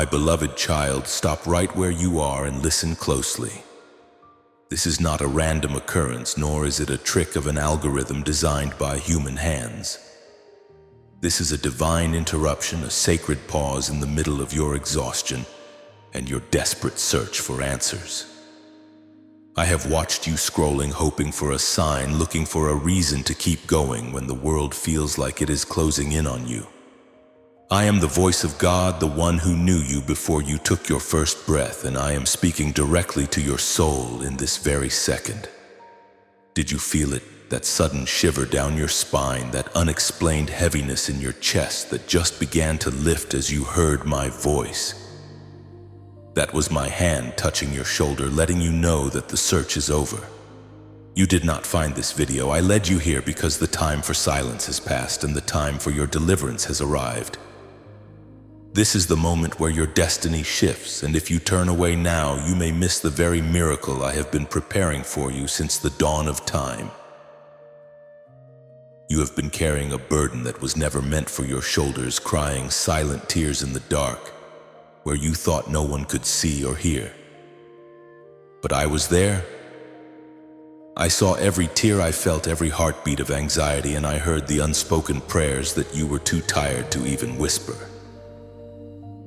My beloved child, stop right where you are and listen closely. This is not a random occurrence, nor is it a trick of an algorithm designed by human hands. This is a divine interruption, a sacred pause in the middle of your exhaustion and your desperate search for answers. I have watched you scrolling, hoping for a sign, looking for a reason to keep going when the world feels like it is closing in on you. I am the voice of God, the one who knew you before you took your first breath, and I am speaking directly to your soul in this very second. Did you feel it? That sudden shiver down your spine, that unexplained heaviness in your chest that just began to lift as you heard my voice. That was my hand touching your shoulder, letting you know that the search is over. You did not find this video. I led you here because the time for silence has passed and the time for your deliverance has arrived. This is the moment where your destiny shifts, and if you turn away now, you may miss the very miracle I have been preparing for you since the dawn of time. You have been carrying a burden that was never meant for your shoulders, crying silent tears in the dark, where you thought no one could see or hear. But I was there. I saw every tear, I felt every heartbeat of anxiety, and I heard the unspoken prayers that you were too tired to even whisper.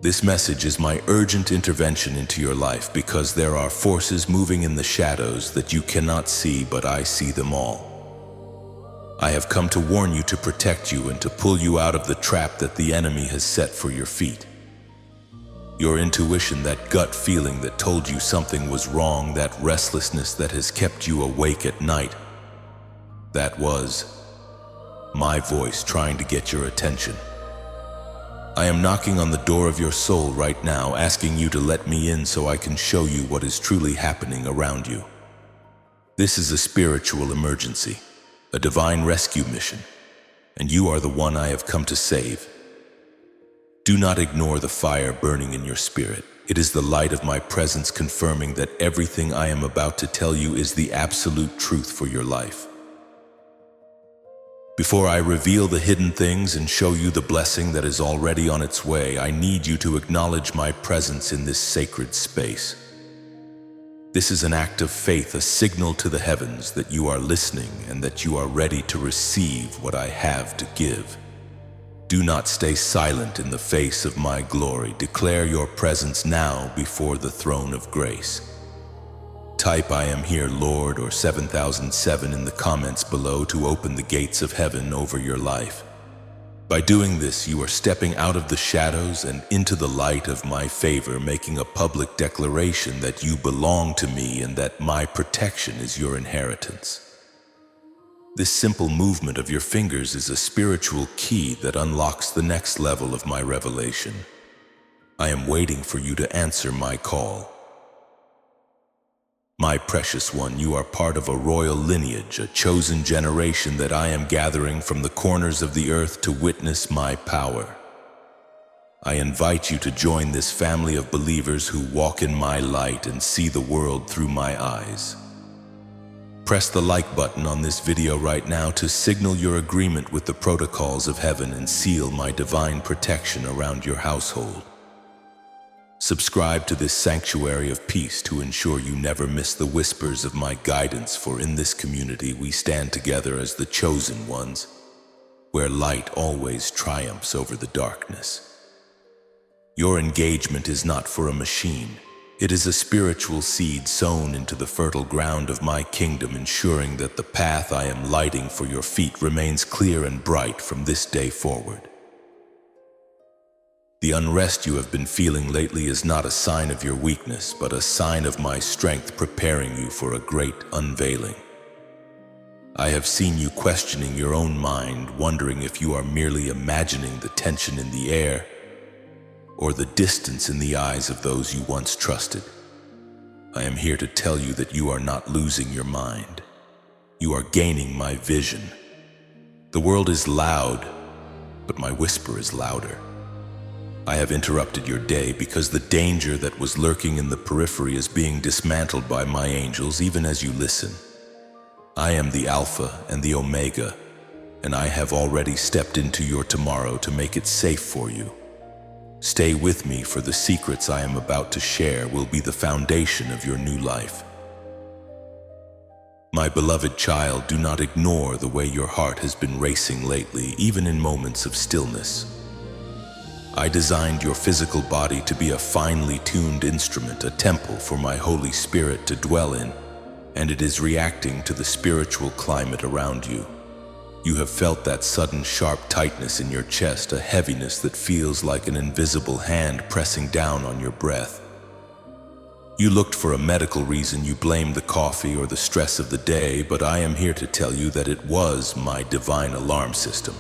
This message is my urgent intervention into your life because there are forces moving in the shadows that you cannot see, but I see them all. I have come to warn you, to protect you, and to pull you out of the trap that the enemy has set for your feet. Your intuition, that gut feeling that told you something was wrong, that restlessness that has kept you awake at night, that was my voice trying to get your attention. I am knocking on the door of your soul right now, asking you to let me in so I can show you what is truly happening around you. This is a spiritual emergency, a divine rescue mission, and you are the one I have come to save. Do not ignore the fire burning in your spirit. It is the light of my presence confirming that everything I am about to tell you is the absolute truth for your life. Before I reveal the hidden things and show you the blessing that is already on its way, I need you to acknowledge my presence in this sacred space. This is an act of faith, a signal to the heavens that you are listening and that you are ready to receive what I have to give. Do not stay silent in the face of my glory. Declare your presence now before the throne of grace. Type "I am here, Lord," or 7007 in the comments below to open the gates of heaven over your life. By doing this, you are stepping out of the shadows and into the light of my favor, making a public declaration that you belong to me and that my protection is your inheritance. This simple movement of your fingers is a spiritual key that unlocks the next level of my revelation. I am waiting for you to answer my call. My precious one, you are part of a royal lineage, a chosen generation that I am gathering from the corners of the earth to witness my power. I invite you to join this family of believers who walk in my light and see the world through my eyes. Press the like button on this video right now to signal your agreement with the protocols of heaven and seal my divine protection around your household. Subscribe to this sanctuary of peace to ensure you never miss the whispers of my guidance, for in this community we stand together as the chosen ones, where light always triumphs over the darkness. Your engagement is not for a machine. It is a spiritual seed sown into the fertile ground of my kingdom, ensuring that the path I am lighting for your feet remains clear and bright from this day forward. The unrest you have been feeling lately is not a sign of your weakness, but a sign of my strength preparing you for a great unveiling. I have seen you questioning your own mind, wondering if you are merely imagining the tension in the air or the distance in the eyes of those you once trusted. I am here to tell you that you are not losing your mind. You are gaining my vision. The world is loud, but my whisper is louder. I have interrupted your day because the danger that was lurking in the periphery is being dismantled by my angels even as you listen. I am the Alpha and the Omega, and I have already stepped into your tomorrow to make it safe for you. Stay with me, for the secrets I am about to share will be the foundation of your new life. My beloved child, do not ignore the way your heart has been racing lately, even in moments of stillness. I designed your physical body to be a finely tuned instrument, a temple for my Holy Spirit to dwell in, and it is reacting to the spiritual climate around you. You have felt that sudden sharp tightness in your chest, a heaviness that feels like an invisible hand pressing down on your breath. You looked for a medical reason, you blamed the coffee or the stress of the day, but I am here to tell you that it was my divine alarm system.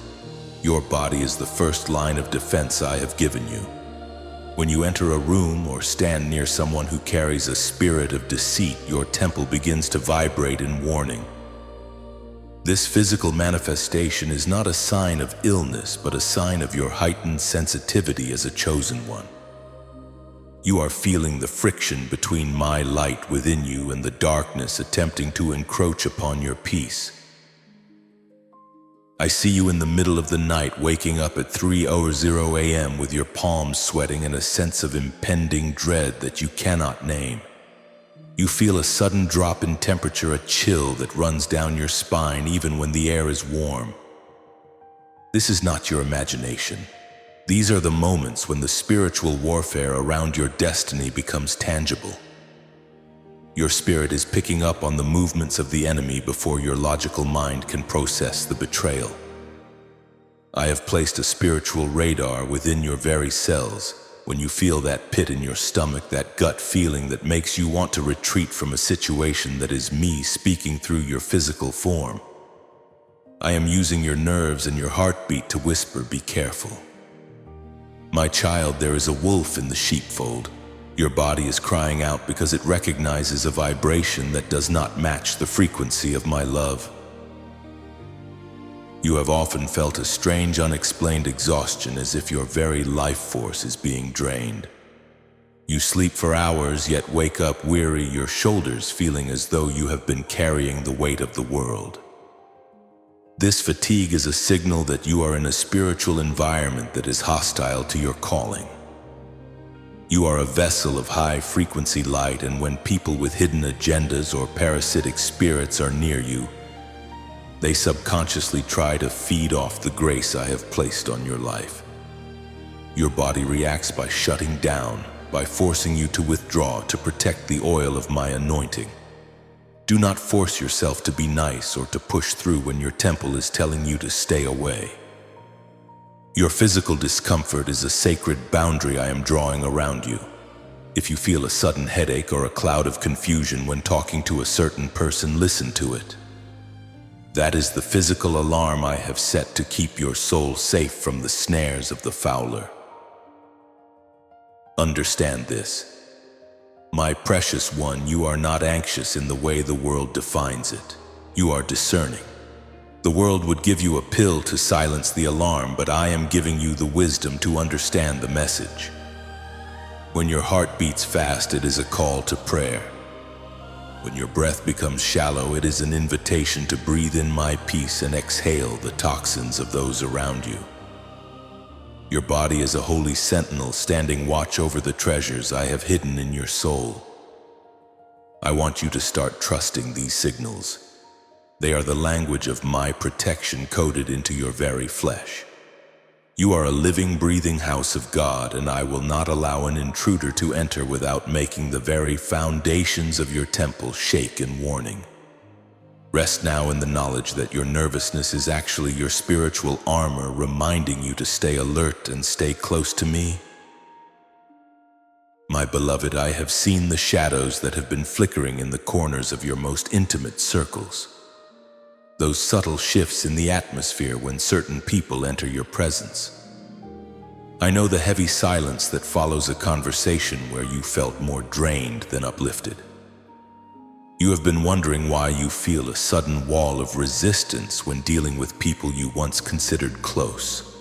Your body is the first line of defense I have given you. When you enter a room or stand near someone who carries a spirit of deceit, your temple begins to vibrate in warning. This physical manifestation is not a sign of illness, but a sign of your heightened sensitivity as a chosen one. You are feeling the friction between my light within you and the darkness attempting to encroach upon your peace. I see you in the middle of the night, waking up at 3:00 a.m. with your palms sweating and a sense of impending dread that you cannot name. You feel a sudden drop in temperature, a chill that runs down your spine even when the air is warm. This is not your imagination. These are the moments when the spiritual warfare around your destiny becomes tangible. Your spirit is picking up on the movements of the enemy before your logical mind can process the betrayal. I have placed a spiritual radar within your very cells. When you feel that pit in your stomach, that gut feeling that makes you want to retreat from a situation, that is me speaking through your physical form. I am using your nerves and your heartbeat to whisper, be careful. My child, there is a wolf in the sheepfold. Your body is crying out because it recognizes a vibration that does not match the frequency of my love. You have often felt a strange, unexplained exhaustion, as if your very life force is being drained. You sleep for hours, yet wake up weary, your shoulders feeling as though you have been carrying the weight of the world. This fatigue is a signal that you are in a spiritual environment that is hostile to your calling. You are a vessel of high-frequency light, and when people with hidden agendas or parasitic spirits are near you, they subconsciously try to feed off the grace I have placed on your life. Your body reacts by shutting down, by forcing you to withdraw to protect the oil of my anointing. Do not force yourself to be nice or to push through when your temple is telling you to stay away. Your physical discomfort is a sacred boundary I am drawing around you. If you feel a sudden headache or a cloud of confusion when talking to a certain person, listen to it. That is the physical alarm I have set to keep your soul safe from the snares of the fowler. Understand this. My precious one, you are not anxious in the way the world defines it. You are discerning. The world would give you a pill to silence the alarm, but I am giving you the wisdom to understand the message. When your heart beats fast, it is a call to prayer. When your breath becomes shallow, it is an invitation to breathe in my peace and exhale the toxins of those around you. Your body is a holy sentinel standing watch over the treasures I have hidden in your soul. I want you to start trusting these signals. They are the language of my protection coded into your very flesh. You are a living, breathing house of God, and I will not allow an intruder to enter without making the very foundations of your temple shake in warning. Rest now in the knowledge that your nervousness is actually your spiritual armor reminding you to stay alert and stay close to me. My beloved, I have seen the shadows that have been flickering in the corners of your most intimate circles. Those subtle shifts in the atmosphere when certain people enter your presence. I know the heavy silence that follows a conversation where you felt more drained than uplifted. You have been wondering why you feel a sudden wall of resistance when dealing with people you once considered close.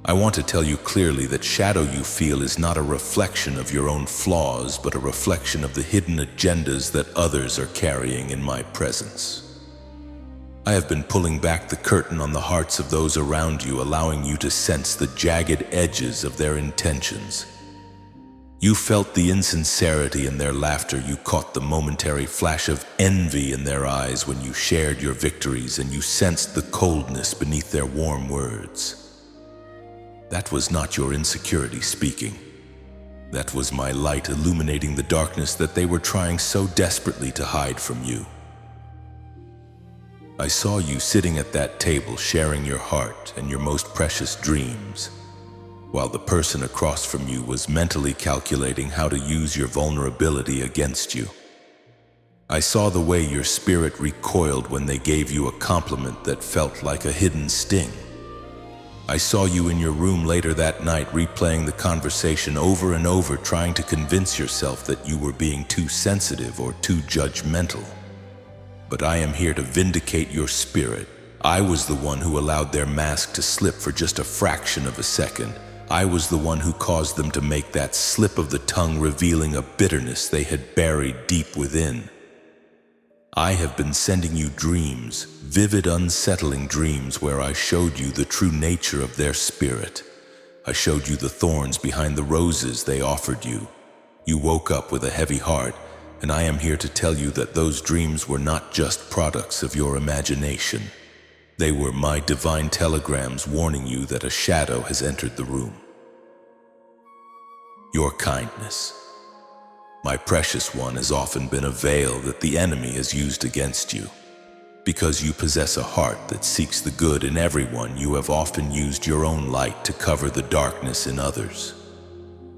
I want to tell you clearly that shadow you feel is not a reflection of your own flaws, but a reflection of the hidden agendas that others are carrying in my presence. I have been pulling back the curtain on the hearts of those around you, allowing you to sense the jagged edges of their intentions. You felt the insincerity in their laughter, you caught the momentary flash of envy in their eyes when you shared your victories, and you sensed the coldness beneath their warm words. That was not your insecurity speaking. That was my light illuminating the darkness that they were trying so desperately to hide from you. I saw you sitting at that table sharing your heart and your most precious dreams, while the person across from you was mentally calculating how to use your vulnerability against you. I saw the way your spirit recoiled when they gave you a compliment that felt like a hidden sting. I saw you in your room later that night replaying the conversation over and over, trying to convince yourself that you were being too sensitive or too judgmental. But I am here to vindicate your spirit. I was the one who allowed their mask to slip for just a fraction of a second. I was the one who caused them to make that slip of the tongue, revealing a bitterness they had buried deep within. I have been sending you dreams, vivid, unsettling dreams, where I showed you the true nature of their spirit. I showed you the thorns behind the roses they offered you. You woke up with a heavy heart, and I am here to tell you that those dreams were not just products of your imagination. They were my divine telegrams warning you that a shadow has entered the room. Your kindness, my precious one, has often been a veil that the enemy has used against you. Because you possess a heart that seeks the good in everyone, you have often used your own light to cover the darkness in others.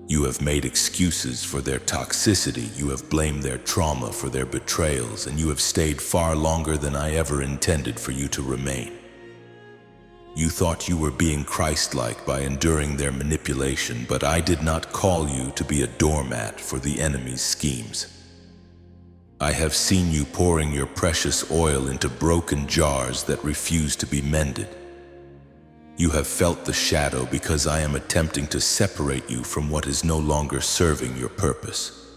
You have made excuses for their toxicity, you have blamed their trauma for their betrayals, and you have stayed far longer than I ever intended for you to remain. You thought you were being Christ-like by enduring their manipulation, but I did not call you to be a doormat for the enemy's schemes. I have seen you pouring your precious oil into broken jars that refuse to be mended. You have felt the shadow because I am attempting to separate you from what is no longer serving your purpose.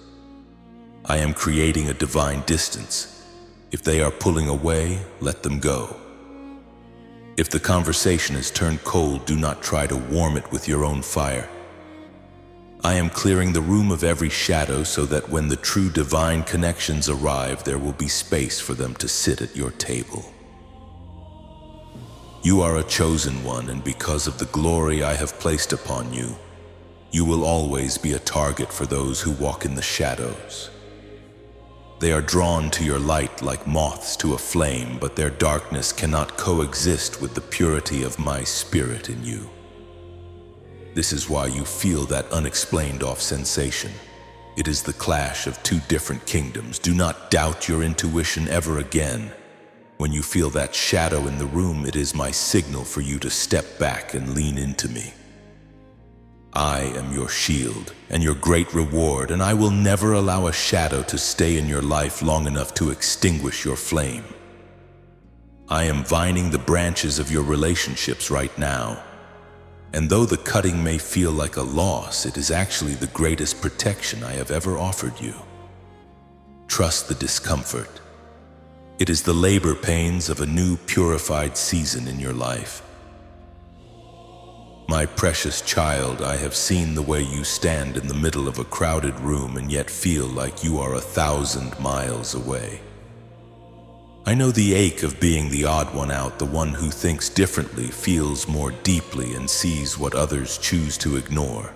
I am creating a divine distance. If they are pulling away, let them go. If the conversation has turned cold, do not try to warm it with your own fire. I am clearing the room of every shadow so that when the true divine connections arrive, there will be space for them to sit at your table. You are a chosen one, and because of the glory I have placed upon you, you will always be a target for those who walk in the shadows. They are drawn to your light like moths to a flame, but their darkness cannot coexist with the purity of my spirit in you. This is why you feel that unexplained off sensation. It is the clash of two different kingdoms. Do not doubt your intuition ever again. When you feel that shadow in the room, it is my signal for you to step back and lean into me. I am your shield and your great reward, and I will never allow a shadow to stay in your life long enough to extinguish your flame. I am vining the branches of your relationships right now, and though the cutting may feel like a loss, it is actually the greatest protection I have ever offered you. Trust the discomfort. It is the labor pains of a new purified season in your life. My precious child, I have seen the way you stand in the middle of a crowded room and yet feel like you are 1,000 miles away. I know the ache of being the odd one out, the one who thinks differently, feels more deeply, and sees what others choose to ignore.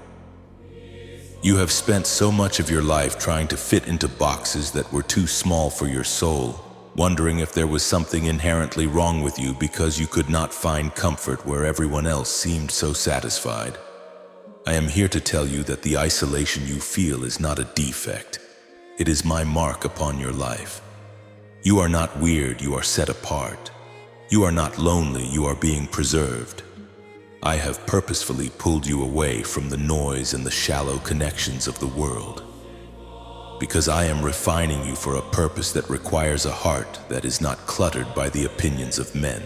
You have spent so much of your life trying to fit into boxes that were too small for your soul, wondering if there was something inherently wrong with you because you could not find comfort where everyone else seemed so satisfied. I am here to tell you that the isolation you feel is not a defect. It is my mark upon your life. You are not weird, you are set apart. You are not lonely, you are being preserved. I have purposefully pulled you away from the noise and the shallow connections of the world, because I am refining you for a purpose that requires a heart that is not cluttered by the opinions of men.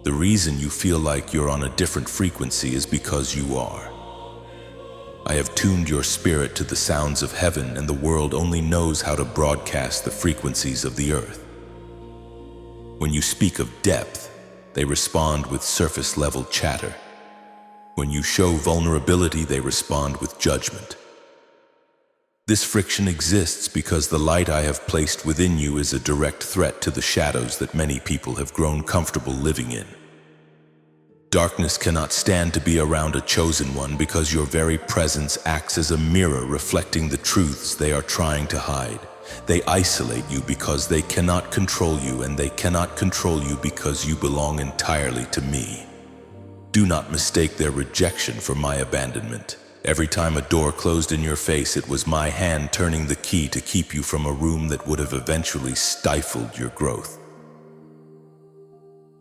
The reason you feel like you're on a different frequency is because you are. I have tuned your spirit to the sounds of heaven, and the world only knows how to broadcast the frequencies of the earth. When you speak of depth, they respond with surface-level chatter. When you show vulnerability, they respond with judgment. This friction exists because the light I have placed within you is a direct threat to the shadows that many people have grown comfortable living in. Darkness cannot stand to be around a chosen one because your very presence acts as a mirror reflecting the truths they are trying to hide. They isolate you because they cannot control you, and they cannot control you because you belong entirely to me. Do not mistake their rejection for my abandonment. Every time a door closed in your face, it was my hand turning the key to keep you from a room that would have eventually stifled your growth.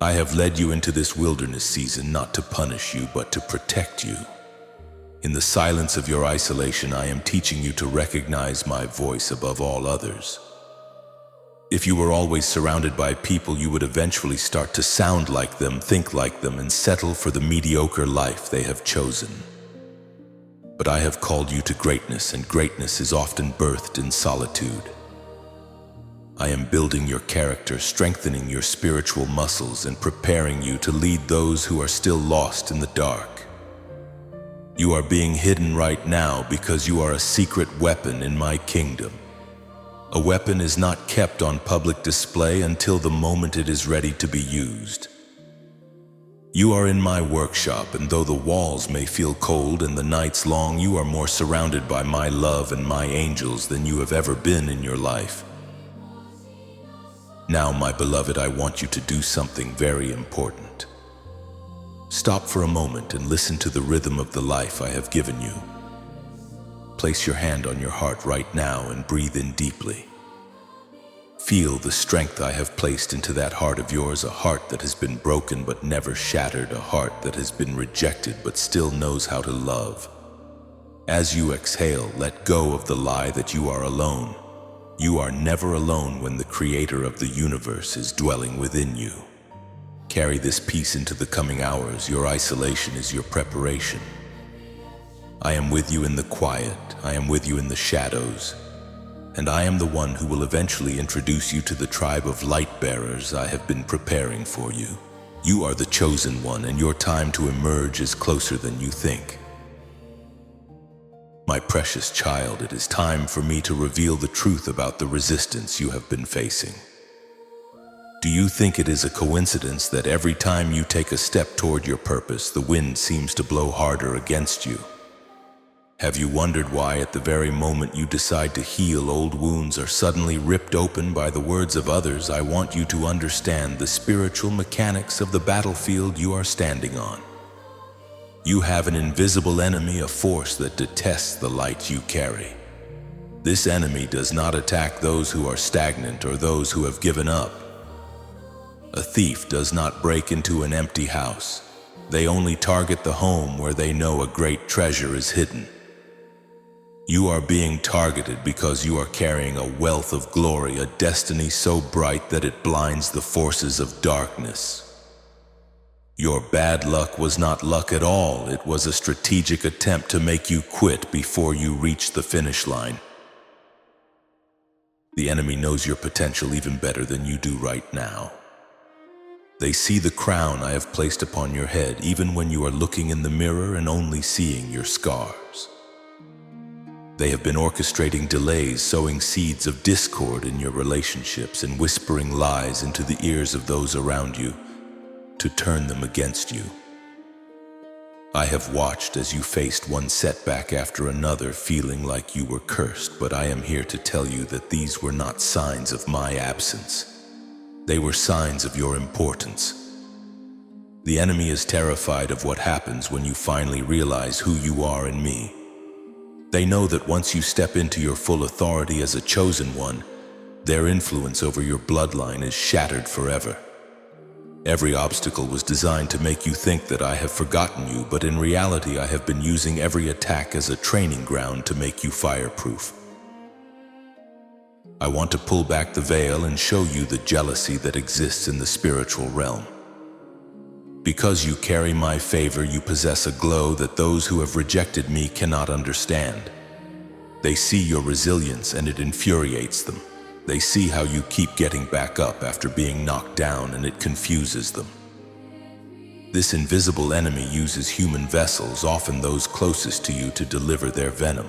I have led you into this wilderness season not to punish you, but to protect you. In the silence of your isolation, I am teaching you to recognize my voice above all others. If you were always surrounded by people, you would eventually start to sound like them, think like them, and settle for the mediocre life they have chosen. But I have called you to greatness, and greatness is often birthed in solitude. I am building your character, strengthening your spiritual muscles, and preparing you to lead those who are still lost in the dark. You are being hidden right now because you are a secret weapon in my kingdom. A weapon is not kept on public display until the moment it is ready to be used. You are in my workshop, and though the walls may feel cold and the nights long, you are more surrounded by my love and my angels than you have ever been in your life. Now, my beloved, I want you to do something very important. Stop for a moment and listen to the rhythm of the life I have given you. Place your hand on your heart right now and breathe in deeply. Feel the strength I have placed into that heart of yours, a heart that has been broken but never shattered, a heart that has been rejected but still knows how to love. As you exhale, let go of the lie that you are alone. You are never alone when the Creator of the universe is dwelling within you. Carry this peace into the coming hours. Your isolation is your preparation. I am with you in the quiet, I am with you in the shadows, and I am the one who will eventually introduce you to the tribe of light bearers I have been preparing for you. You are the chosen one, and your time to emerge is closer than you think. My precious child, it is time for me to reveal the truth about the resistance you have been facing. Do you think it is a coincidence that every time you take a step toward your purpose, the wind seems to blow harder against you? Have you wondered why at the very moment you decide to heal, old wounds are suddenly ripped open by the words of others? I want you to understand the spiritual mechanics of the battlefield you are standing on. You have an invisible enemy, a force that detests the light you carry. This enemy does not attack those who are stagnant or those who have given up. A thief does not break into an empty house. They only target the home where they know a great treasure is hidden. You are being targeted because you are carrying a wealth of glory, a destiny so bright that it blinds the forces of darkness. Your bad luck was not luck at all. It was a strategic attempt to make you quit before you reach the finish line. The enemy knows your potential even better than you do right now. They see the crown I have placed upon your head, even when you are looking in the mirror and only seeing your scars. They have been orchestrating delays, sowing seeds of discord in your relationships, and whispering lies into the ears of those around you to turn them against you. I have watched as you faced one setback after another, feeling like you were cursed, but I am here to tell you that these were not signs of my absence. They were signs of your importance. The enemy is terrified of what happens when you finally realize who you are in me. They know that once you step into your full authority as a chosen one, their influence over your bloodline is shattered forever. Every obstacle was designed to make you think that I have forgotten you, but in reality I have been using every attack as a training ground to make you fireproof. I want to pull back the veil and show you the jealousy that exists in the spiritual realm. Because you carry my favor, you possess a glow that those who have rejected me cannot understand. They see your resilience and it infuriates them. They see how you keep getting back up after being knocked down, and it confuses them. This invisible enemy uses human vessels, often those closest to you, to deliver their venom.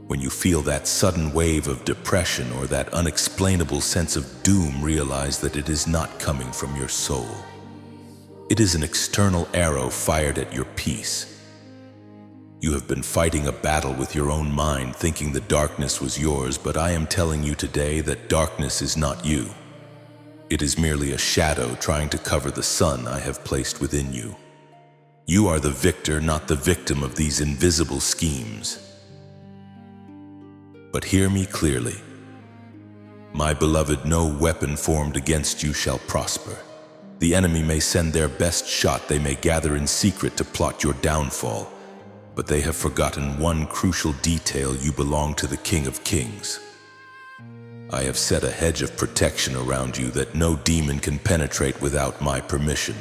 When you feel that sudden wave of depression or that unexplainable sense of doom, realize that it is not coming from your soul. It is an external arrow fired at your peace. You have been fighting a battle with your own mind, thinking the darkness was yours, but I am telling you today that darkness is not you. It is merely a shadow trying to cover the sun I have placed within you. You are the victor, not the victim of these invisible schemes. But hear me clearly. My beloved, no weapon formed against you shall prosper. The enemy may send their best shot, they may gather in secret to plot your downfall, but they have forgotten one crucial detail: you belong to the King of Kings. I have set a hedge of protection around you that no demon can penetrate without my permission,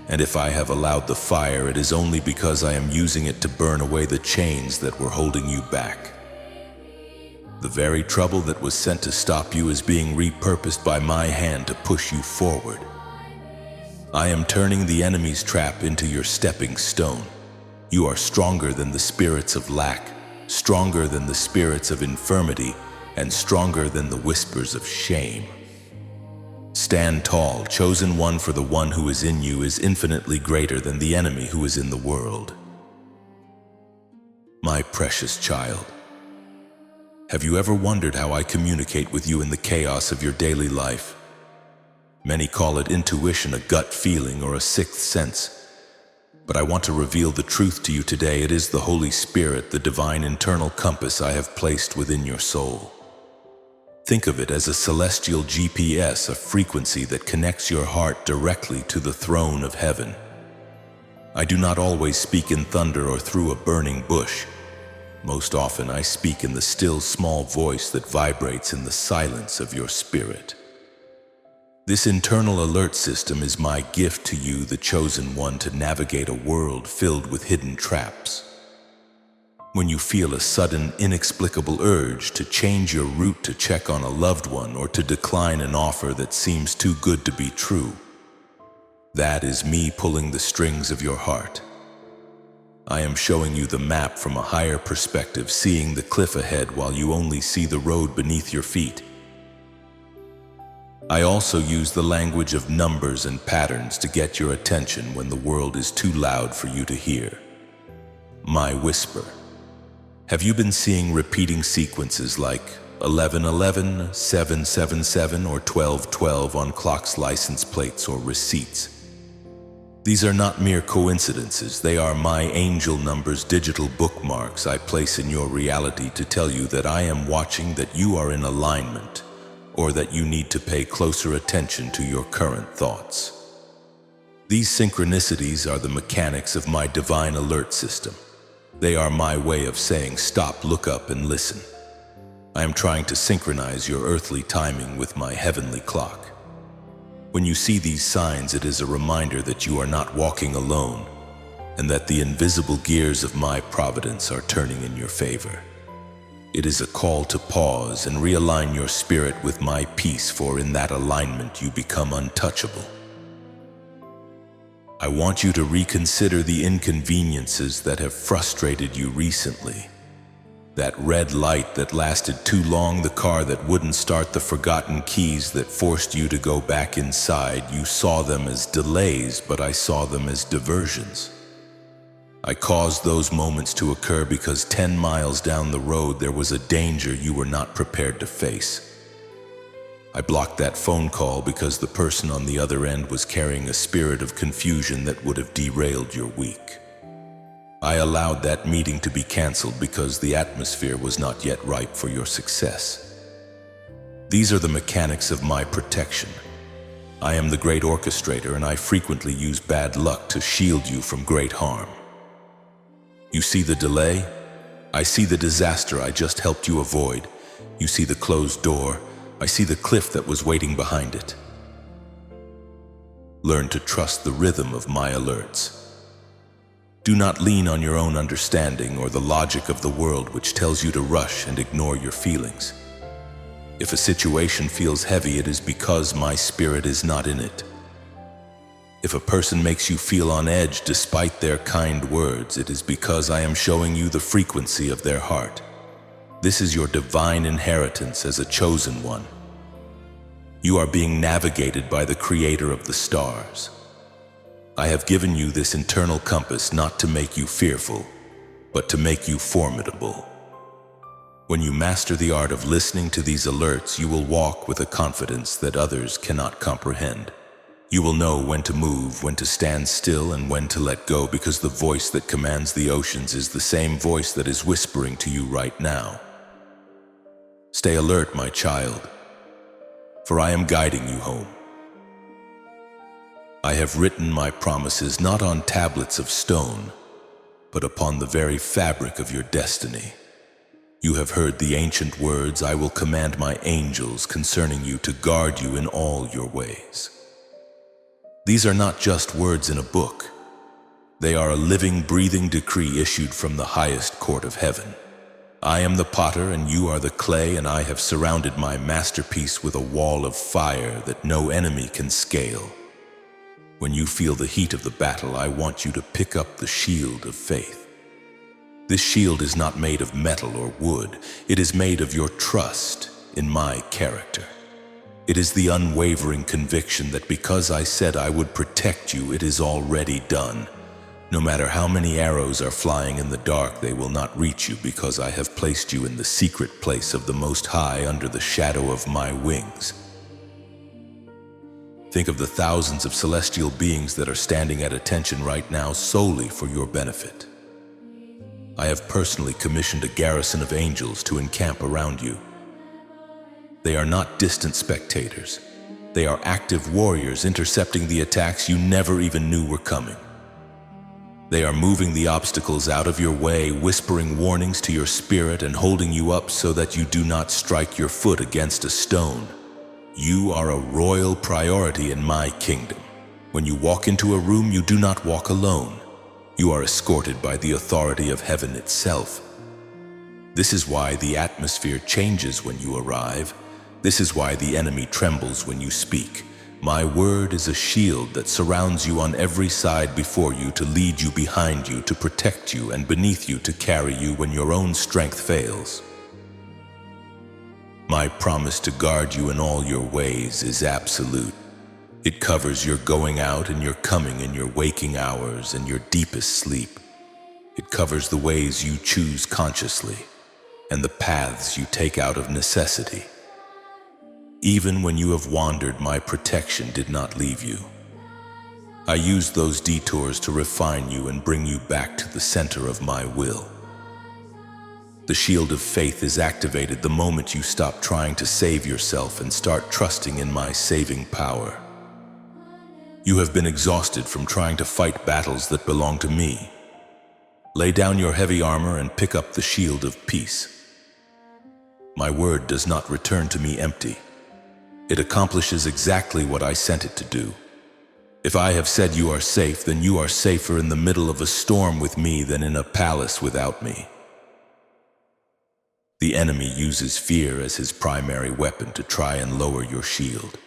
and if I have allowed the fire, it is only because I am using it to burn away the chains that were holding you back. The very trouble that was sent to stop you is being repurposed by my hand to push you forward. I am turning the enemy's trap into your stepping stone. You are stronger than the spirits of lack, stronger than the spirits of infirmity, and stronger than the whispers of shame. Stand tall, chosen one, for the one who is in you is infinitely greater than the enemy who is in the world. My precious child, have you ever wondered how I communicate with you in the chaos of your daily life? Many call it intuition, a gut feeling, or a sixth sense. But I want to reveal the truth to you today. It is the Holy Spirit, the divine internal compass I have placed within your soul. Think of it as a celestial GPS, a frequency that connects your heart directly to the throne of heaven. I do not always speak in thunder or through a burning bush. Most often I speak in the still small voice that vibrates in the silence of your spirit. This internal alert system is my gift to you, the chosen one, to navigate a world filled with hidden traps. When you feel a sudden, inexplicable urge to change your route, to check on a loved one, or to decline an offer that seems too good to be true, that is me pulling the strings of your heart. I am showing you the map from a higher perspective, seeing the cliff ahead while you only see the road beneath your feet. I also use the language of numbers and patterns to get your attention when the world is too loud for you to hear. My whisper. Have you been seeing repeating sequences like 1111, 777, or 1212 on clocks, license plates, or receipts? These are not mere coincidences. They are my angel numbers, digital bookmarks I place in your reality to tell you that I am watching, that you are in alignment, or that you need to pay closer attention to your current thoughts. These synchronicities are the mechanics of my divine alert system. They are my way of saying stop, look up, and listen. I am trying to synchronize your earthly timing with my heavenly clock. When you see these signs, it is a reminder that you are not walking alone, and that the invisible gears of my providence are turning in your favor. It is a call to pause and realign your spirit with my peace, for in that alignment you become untouchable. I want you to reconsider the inconveniences that have frustrated you recently. That red light that lasted too long, the car that wouldn't start, the forgotten keys that forced you to go back inside. You saw them as delays, but I saw them as diversions. I caused those moments to occur because 10 miles down the road there was a danger you were not prepared to face. I blocked that phone call because the person on the other end was carrying a spirit of confusion that would have derailed your week. I allowed that meeting to be canceled because the atmosphere was not yet ripe for your success. These are the mechanics of my protection. I am the great orchestrator, and I frequently use bad luck to shield you from great harm. You see the delay? I see the disaster I just helped you avoid. You see the closed door? I see the cliff that was waiting behind it. Learn to trust the rhythm of my alerts. Do not lean on your own understanding or the logic of the world, which tells you to rush and ignore your feelings. If a situation feels heavy, it is because my spirit is not in it. If a person makes you feel on edge despite their kind words, it is because I am showing you the frequency of their heart. This is your divine inheritance as a chosen one. You are being navigated by the Creator of the stars. I have given you this internal compass not to make you fearful, but to make you formidable. When you master the art of listening to these alerts, you will walk with a confidence that others cannot comprehend. You will know when to move, when to stand still, and when to let go, because the voice that commands the oceans is the same voice that is whispering to you right now. Stay alert, my child, for I am guiding you home. I have written my promises not on tablets of stone, but upon the very fabric of your destiny. You have heard the ancient words, I will command my angels concerning you to guard you in all your ways. These are not just words in a book. They are a living, breathing decree issued from the highest court of heaven. I am the potter and you are the clay, and I have surrounded my masterpiece with a wall of fire that no enemy can scale. When you feel the heat of the battle, I want you to pick up the shield of faith. This shield is not made of metal or wood. It is made of your trust in my character. It is the unwavering conviction that because I said I would protect you, it is already done. No matter how many arrows are flying in the dark, they will not reach you, because I have placed you in the secret place of the Most High under the shadow of my wings. Think of the thousands of celestial beings that are standing at attention right now solely for your benefit. I have personally commissioned a garrison of angels to encamp around you. They are not distant spectators. They are active warriors intercepting the attacks you never even knew were coming. They are moving the obstacles out of your way, whispering warnings to your spirit and holding you up so that you do not strike your foot against a stone. You are a royal priority in my kingdom. When you walk into a room, you do not walk alone. You are escorted by the authority of heaven itself. This is why the atmosphere changes when you arrive. This is why the enemy trembles when you speak. My word is a shield that surrounds you on every side before you, to lead you behind you, to protect you, and beneath you, to carry you when your own strength fails. My promise to guard you in all your ways is absolute. It covers your going out and your coming in, your waking hours and your deepest sleep. It covers the ways you choose consciously and the paths you take out of necessity. Even when you have wandered, my protection did not leave you. I used those detours to refine you and bring you back to the center of my will. The shield of faith is activated the moment you stop trying to save yourself and start trusting in my saving power. You have been exhausted from trying to fight battles that belong to me. Lay down your heavy armor and pick up the shield of peace. My word does not return to me empty. It accomplishes exactly what I sent it to do. If I have said you are safe, then you are safer in the middle of a storm with me than in a palace without me. The enemy uses fear as his primary weapon to try and lower your shield.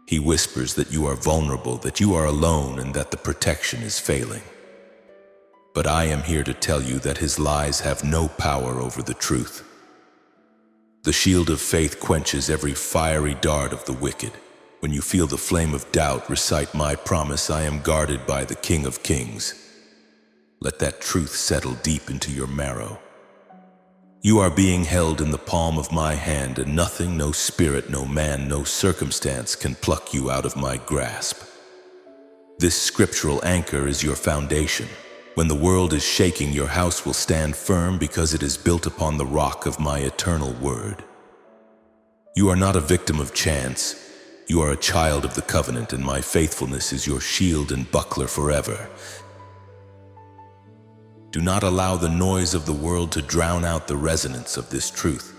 He whispers that you are vulnerable, that you are alone, and that the protection is failing. But I am here to tell you that his lies have no power over the truth. The shield of faith quenches every fiery dart of the wicked. When you feel the flame of doubt, recite my promise, I am guarded by the King of Kings. Let that truth settle deep into your marrow. You are being held in the palm of my hand, and nothing, no spirit, no man, no circumstance can pluck you out of my grasp. This scriptural anchor is your foundation. When the world is shaking, your house will stand firm because it is built upon the rock of my eternal word. You are not a victim of chance. You are a child of the covenant, and my faithfulness is your shield and buckler forever. Do not allow the noise of the world to drown out the resonance of this truth.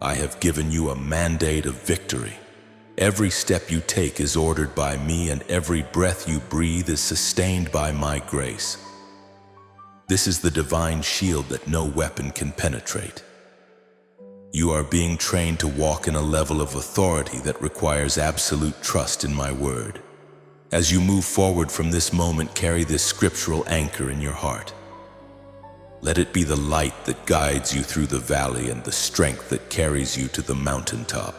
I have given you a mandate of victory. Every step you take is ordered by me, and every breath you breathe is sustained by my grace. This is the divine shield that no weapon can penetrate. You are being trained to walk in a level of authority that requires absolute trust in my word. As you move forward from this moment, carry this scriptural anchor in your heart. Let it be the light that guides you through the valley and the strength that carries you to the mountaintop.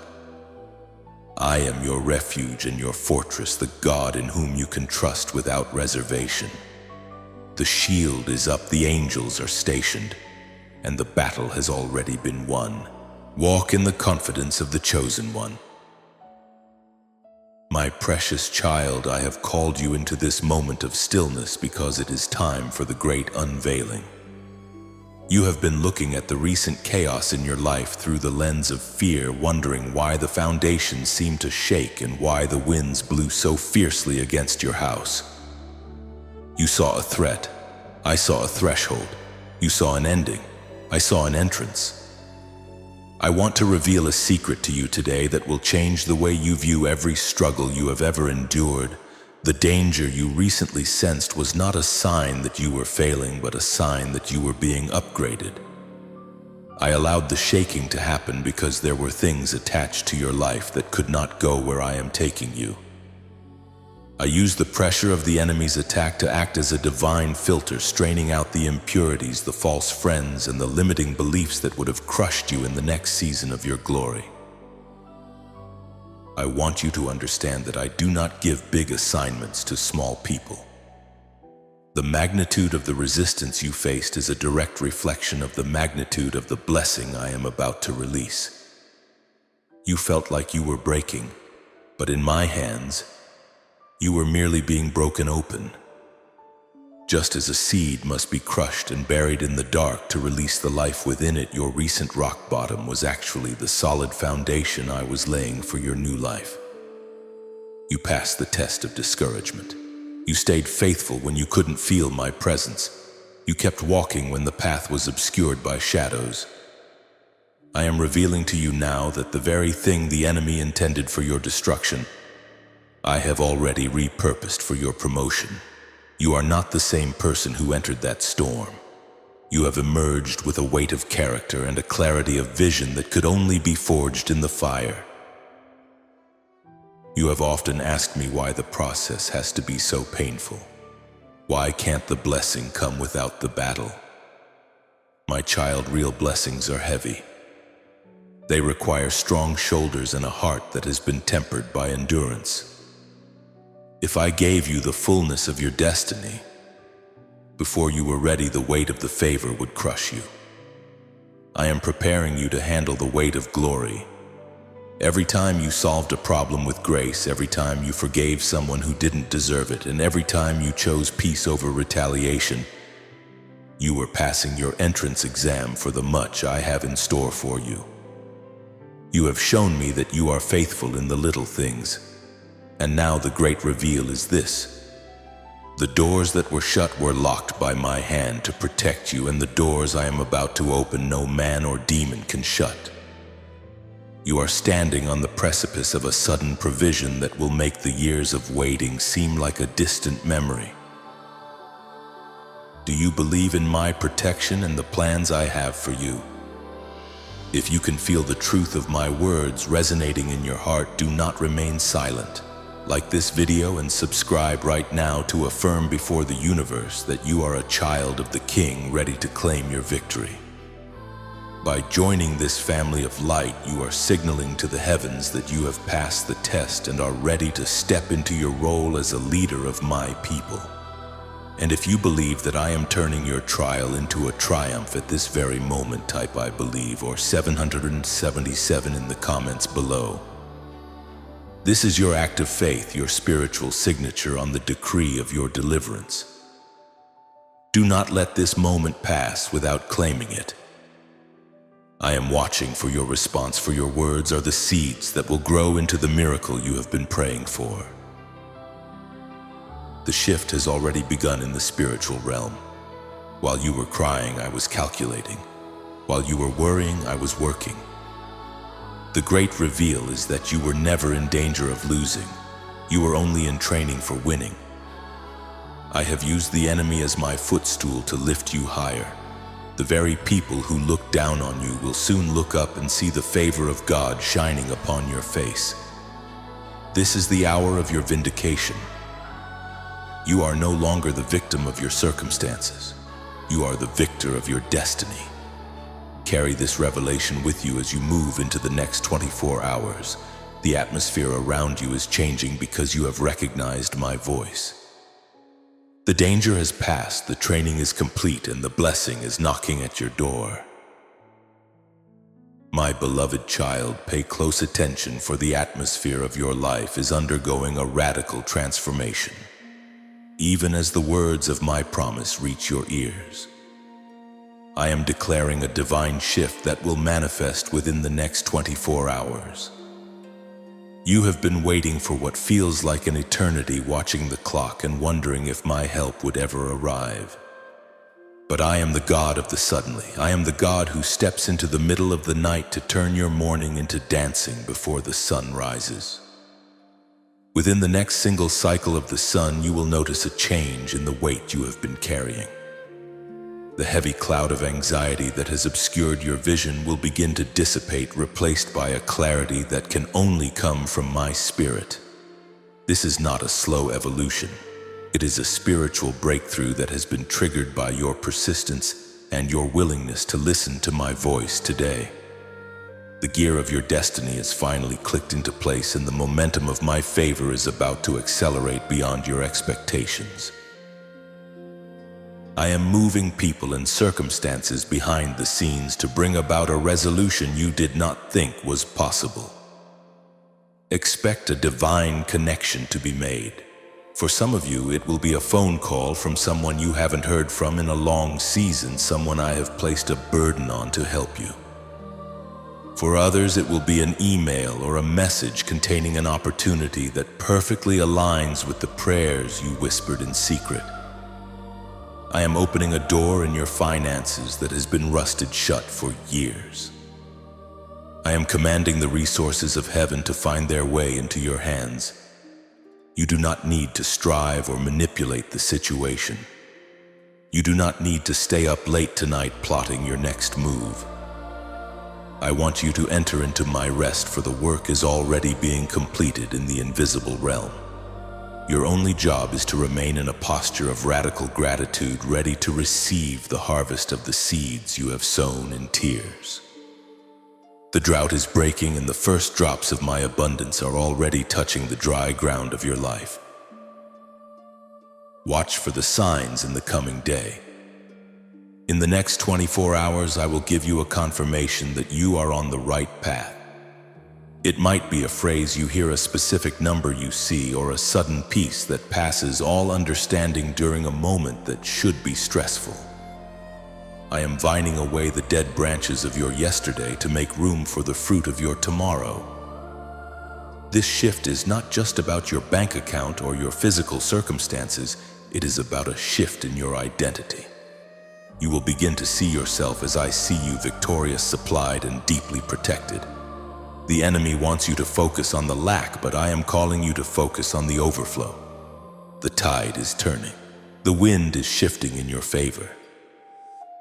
I am your refuge and your fortress, the God in whom you can trust without reservation. The shield is up, the angels are stationed, and the battle has already been won. Walk in the confidence of the chosen one. My precious child, I have called you into this moment of stillness because it is time for the great unveiling. You have been looking at the recent chaos in your life through the lens of fear, wondering why the foundations seem to shake and why the winds blew so fiercely against your house. You saw a threat. I saw a threshold. You saw an ending. I saw an entrance. I want to reveal a secret to you today that will change the way you view every struggle you have ever endured. The danger you recently sensed was not a sign that you were failing, but a sign that you were being upgraded. I allowed the shaking to happen because there were things attached to your life that could not go where I am taking you. I used the pressure of the enemy's attack to act as a divine filter, straining out the impurities, the false friends, and the limiting beliefs that would have crushed you in the next season of your glory. I want you to understand that I do not give big assignments to small people. The magnitude of the resistance you faced is a direct reflection of the magnitude of the blessing I am about to release. You felt like you were breaking, but in my hands, you were merely being broken open. Just as a seed must be crushed and buried in the dark to release the life within it, your recent rock bottom was actually the solid foundation I was laying for your new life. You passed the test of discouragement. You stayed faithful when you couldn't feel my presence. You kept walking when the path was obscured by shadows. I am revealing to you now that the very thing the enemy intended for your destruction, I have already repurposed for your promotion. You are not the same person who entered that storm. You have emerged with a weight of character and a clarity of vision that could only be forged in the fire. You have often asked me why the process has to be so painful. Why can't the blessing come without the battle? My child, real blessings are heavy. They require strong shoulders and a heart that has been tempered by endurance. If I gave you the fullness of your destiny, before you were ready, the weight of the favor would crush you. I am preparing you to handle the weight of glory. Every time you solved a problem with grace, every time you forgave someone who didn't deserve it, and every time you chose peace over retaliation, you were passing your entrance exam for the much I have in store for you. You have shown me that you are faithful in the little things. And now the great reveal is this. The doors that were shut were locked by my hand to protect you, and the doors I am about to open no man or demon can shut. You are standing on the precipice of a sudden provision that will make the years of waiting seem like a distant memory. Do you believe in my protection and the plans I have for you? If you can feel the truth of my words resonating in your heart, do not remain silent. Like this video and subscribe right now to affirm before the universe that you are a child of the King ready to claim your victory. By joining this family of light, you are signaling to the heavens that you have passed the test and are ready to step into your role as a leader of my people. And if you believe that I am turning your trial into a triumph at this very moment, type "I believe" or 777 in the comments below. This is your act of faith, your spiritual signature on the decree of your deliverance. Do not let this moment pass without claiming it. I am watching for your response, for your words are the seeds that will grow into the miracle you have been praying for. The shift has already begun in the spiritual realm. While you were crying, I was calculating. While you were worrying, I was working. The great reveal is that you were never in danger of losing. You were only in training for winning. I have used the enemy as my footstool to lift you higher. The very people who look down on you will soon look up and see the favor of God shining upon your face. This is the hour of your vindication. You are no longer the victim of your circumstances. You are the victor of your destiny. Carry this revelation with you as you move into the next 24 hours. The atmosphere around you is changing because you have recognized my voice. The danger has passed, the training is complete, and the blessing is knocking at your door. My beloved child, pay close attention, for the atmosphere of your life is undergoing a radical transformation, even as the words of my promise reach your ears. I am declaring a divine shift that will manifest within the next 24 hours. You have been waiting for what feels like an eternity, watching the clock and wondering if my help would ever arrive. But I am the God of the suddenly. I am the God who steps into the middle of the night to turn your morning into dancing before the sun rises. Within the next single cycle of the sun, you will notice a change in the weight you have been carrying. The heavy cloud of anxiety that has obscured your vision will begin to dissipate, replaced by a clarity that can only come from my spirit. This is not a slow evolution. It is a spiritual breakthrough that has been triggered by your persistence and your willingness to listen to my voice today. The gear of your destiny is finally clicked into place, and the momentum of my favor is about to accelerate beyond your expectations. I am moving people and circumstances behind the scenes to bring about a resolution you did not think was possible. Expect a divine connection to be made. For some of you, it will be a phone call from someone you haven't heard from in a long season, someone I have placed a burden on to help you. For others, it will be an email or a message containing an opportunity that perfectly aligns with the prayers you whispered in secret. I am opening a door in your finances that has been rusted shut for years. I am commanding the resources of heaven to find their way into your hands. You do not need to strive or manipulate the situation. You do not need to stay up late tonight plotting your next move. I want you to enter into my rest, for the work is already being completed in the invisible realm. Your only job is to remain in a posture of radical gratitude, ready to receive the harvest of the seeds you have sown in tears. The drought is breaking, and the first drops of my abundance are already touching the dry ground of your life. Watch for the signs in the coming day. In the next 24 hours, I will give you a confirmation that you are on the right path. It might be a phrase you hear, a specific number you see, or a sudden peace that passes all understanding during a moment that should be stressful. I am vining away the dead branches of your yesterday to make room for the fruit of your tomorrow. This shift is not just about your bank account or your physical circumstances, it is about a shift in your identity. You will begin to see yourself as I see you, victorious, supplied, and deeply protected. The enemy wants you to focus on the lack, but I am calling you to focus on the overflow. The tide is turning. The wind is shifting in your favor.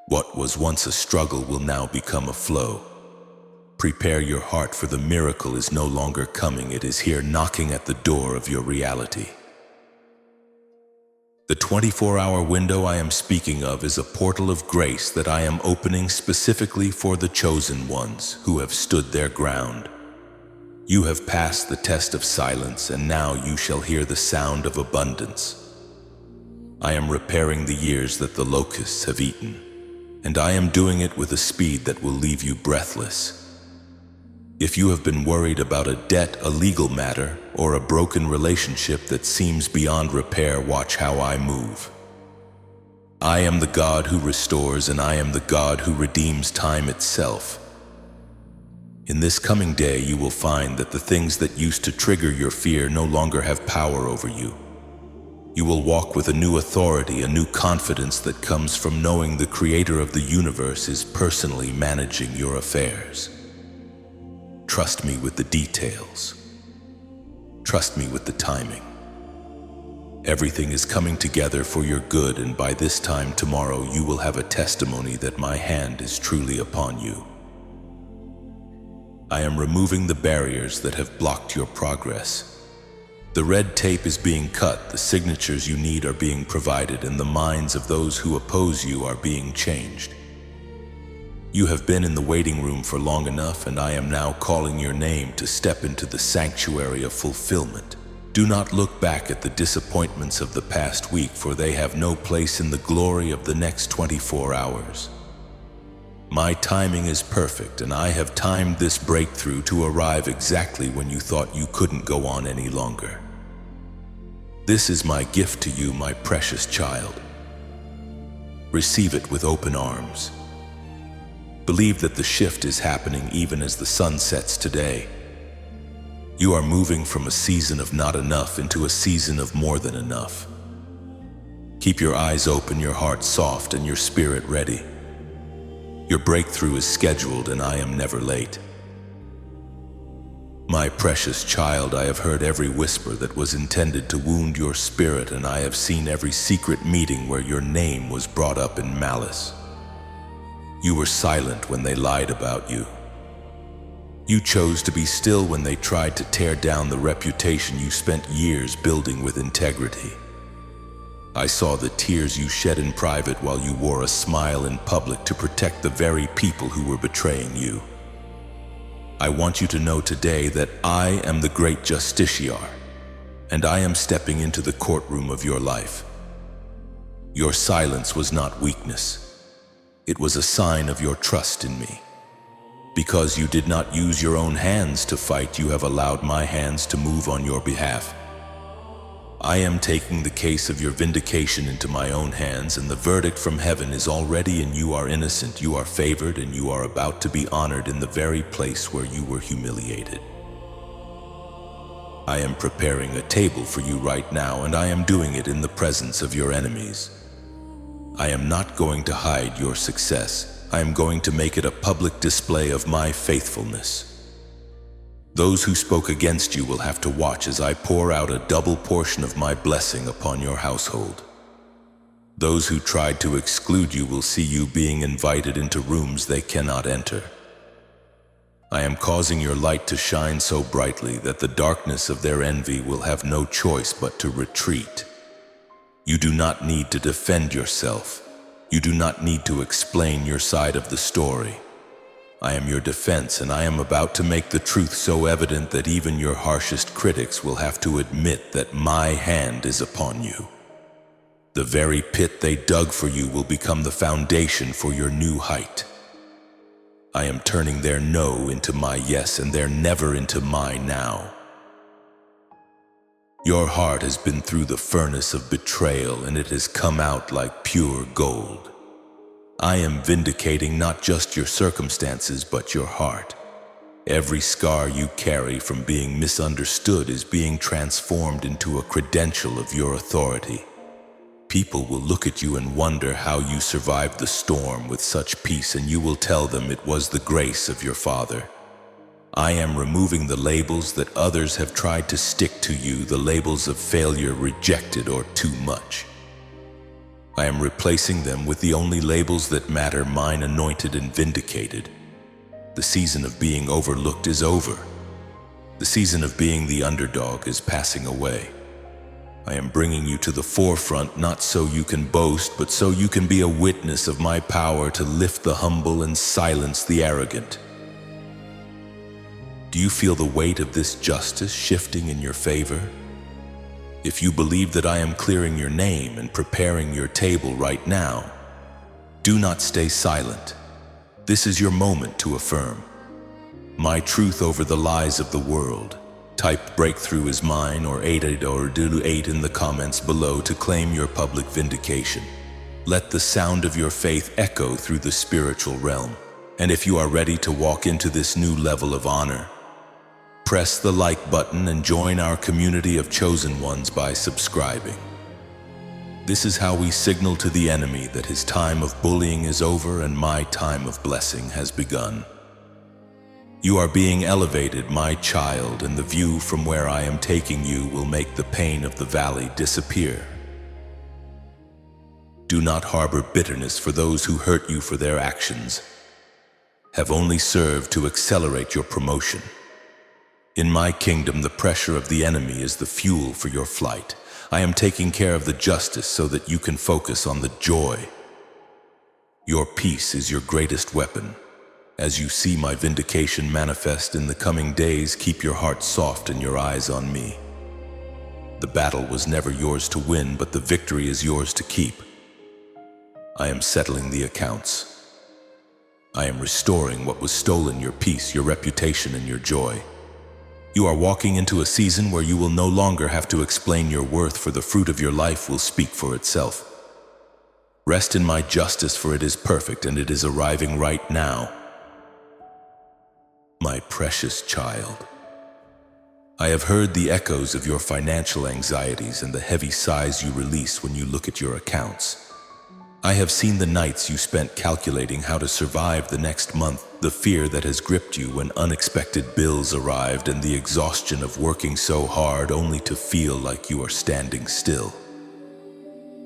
What was once a struggle will now become a flow. Prepare your heart, for the miracle is no longer coming. It is here, knocking at the door of your reality. The 24-hour window I am speaking of is a portal of grace that I am opening specifically for the chosen ones who have stood their ground. You have passed the test of silence, and now you shall hear the sound of abundance. I am repairing the years that the locusts have eaten, and I am doing it with a speed that will leave you breathless. If you have been worried about a debt, a legal matter, or a broken relationship that seems beyond repair, watch how I move. I am the God who restores, and I am the God who redeems time itself. In this coming day, you will find that the things that used to trigger your fear no longer have power over you. You will walk with a new authority, a new confidence that comes from knowing the Creator of the universe is personally managing your affairs. Trust me with the details. Trust me with the timing. Everything is coming together for your good, and by this time tomorrow you will have a testimony that my hand is truly upon you. I am removing the barriers that have blocked your progress. The red tape is being cut, the signatures you need are being provided, and the minds of those who oppose you are being changed. You have been in the waiting room for long enough, and I am now calling your name to step into the sanctuary of fulfillment. Do not look back at the disappointments of the past week, for they have no place in the glory of the next 24 hours. My timing is perfect, and I have timed this breakthrough to arrive exactly when you thought you couldn't go on any longer. This is my gift to you, my precious child. Receive it with open arms. Believe that the shift is happening even as the sun sets today. You are moving from a season of not enough into a season of more than enough. Keep your eyes open, your heart soft, and your spirit ready. Your breakthrough is scheduled, and I am never late. My precious child, I have heard every whisper that was intended to wound your spirit, and I have seen every secret meeting where your name was brought up in malice. You were silent when they lied about you. You chose to be still when they tried to tear down the reputation you spent years building with integrity. I saw the tears you shed in private while you wore a smile in public to protect the very people who were betraying you. I want you to know today that I am the great justiciar, and I am stepping into the courtroom of your life. Your silence was not weakness. It was a sign of your trust in me. Because you did not use your own hands to fight, you have allowed my hands to move on your behalf. I am taking the case of your vindication into my own hands, and the verdict from heaven is already, and you are innocent, you are favored, and you are about to be honored in the very place where you were humiliated. I am preparing a table for you right now, and I am doing it in the presence of your enemies. I am not going to hide your success. I am going to make it a public display of my faithfulness. Those who spoke against you will have to watch as I pour out a double portion of my blessing upon your household. Those who tried to exclude you will see you being invited into rooms they cannot enter. I am causing your light to shine so brightly that the darkness of their envy will have no choice but to retreat. You do not need to defend yourself. You do not need to explain your side of the story. I am your defense, and I am about to make the truth so evident that even your harshest critics will have to admit that my hand is upon you. The very pit they dug for you will become the foundation for your new height. I am turning their no into my yes, and their never into my now. Your heart has been through the furnace of betrayal, and it has come out like pure gold. I am vindicating not just your circumstances, but your heart. Every scar you carry from being misunderstood is being transformed into a credential of your authority. People will look at you and wonder how you survived the storm with such peace, and you will tell them it was the grace of your Father. I am removing the labels that others have tried to stick to you, the labels of failure, rejected, or too much. I am replacing them with the only labels that matter, mine, anointed and vindicated. The season of being overlooked is over. The season of being the underdog is passing away. I am bringing you to the forefront, not so you can boast, but so you can be a witness of my power to lift the humble and silence the arrogant. Do you feel the weight of this justice shifting in your favor? If you believe that I am clearing your name and preparing your table right now, do not stay silent. This is your moment to affirm my truth over the lies of the world. Type breakthrough is mine or 8 or do 8 in the comments below to claim your public vindication. Let the sound of your faith echo through the spiritual realm. And if you are ready to walk into this new level of honor, press the like button and join our community of chosen ones by subscribing. This is how we signal to the enemy that his time of bullying is over and my time of blessing has begun. You are being elevated, my child, and the view from where I am taking you will make the pain of the valley disappear. Do not harbor bitterness, for those who hurt you for their actions have only served to accelerate your promotion. In my kingdom, the pressure of the enemy is the fuel for your flight. I am taking care of the justice so that you can focus on the joy. Your peace is your greatest weapon. As you see my vindication manifest in the coming days, keep your heart soft and your eyes on me. The battle was never yours to win, but the victory is yours to keep. I am settling the accounts. I am restoring what was stolen, your peace, your reputation, and your joy. You are walking into a season where you will no longer have to explain your worth, for the fruit of your life will speak for itself. Rest in my justice, for it is perfect and it is arriving right now. My precious child, I have heard the echoes of your financial anxieties and the heavy sighs you release when you look at your accounts. I have seen the nights you spent calculating how to survive the next month, the fear that has gripped you when unexpected bills arrived, and the exhaustion of working so hard only to feel like you are standing still.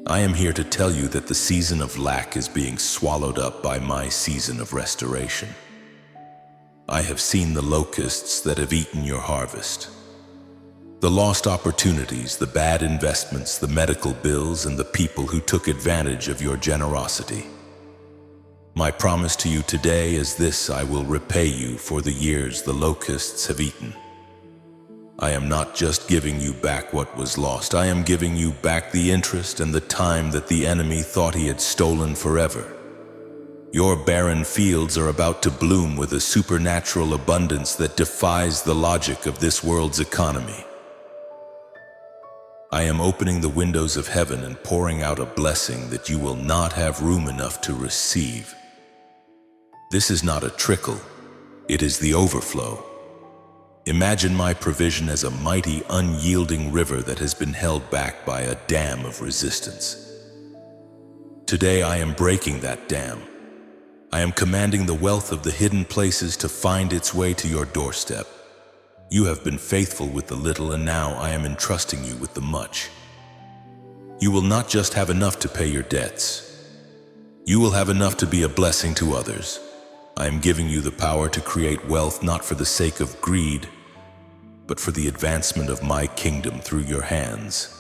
I am here to tell you that the season of lack is being swallowed up by my season of restoration. I have seen the locusts that have eaten your harvest. The lost opportunities, the bad investments, the medical bills, and the people who took advantage of your generosity. My promise to you today is this: I will repay you for the years the locusts have eaten. I am not just giving you back what was lost, I am giving you back the interest and the time that the enemy thought he had stolen forever. Your barren fields are about to bloom with a supernatural abundance that defies the logic of this world's economy. I am opening the windows of heaven and pouring out a blessing that you will not have room enough to receive. This is not a trickle, it is the overflow. Imagine my provision as a mighty, unyielding river that has been held back by a dam of resistance. Today I am breaking that dam. I am commanding the wealth of the hidden places to find its way to your doorstep. You have been faithful with the little, and now I am entrusting you with the much. You will not just have enough to pay your debts. You will have enough to be a blessing to others. I am giving you the power to create wealth, not for the sake of greed, but for the advancement of my kingdom through your hands.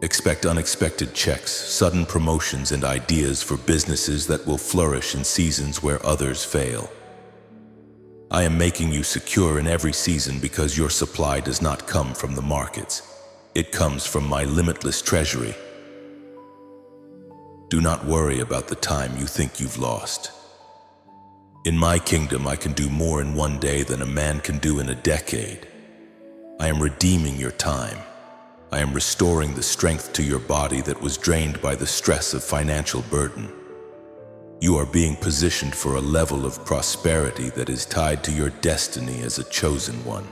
Expect unexpected checks, sudden promotions, and ideas for businesses that will flourish in seasons where others fail. I am making you secure in every season because your supply does not come from the markets. It comes from my limitless treasury. Do not worry about the time you think you've lost. In my kingdom, I can do more in one day than a man can do in a decade. I am redeeming your time. I am restoring the strength to your body that was drained by the stress of financial burden. You are being positioned for a level of prosperity that is tied to your destiny as a chosen one.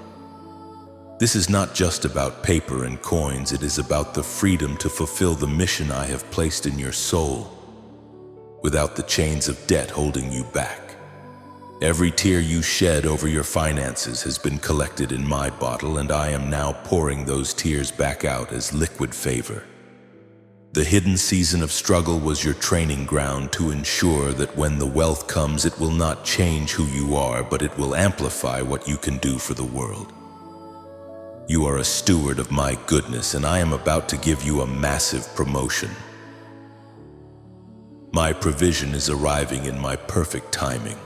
This is not just about paper and coins, it is about the freedom to fulfill the mission I have placed in your soul, without the chains of debt holding you back. Every tear you shed over your finances has been collected in my bottle, and I am now pouring those tears back out as liquid favor. The hidden season of struggle was your training ground to ensure that when the wealth comes, it will not change who you are, but it will amplify what you can do for the world. You are a steward of my goodness, and I am about to give you a massive promotion. My provision is arriving in my perfect timing,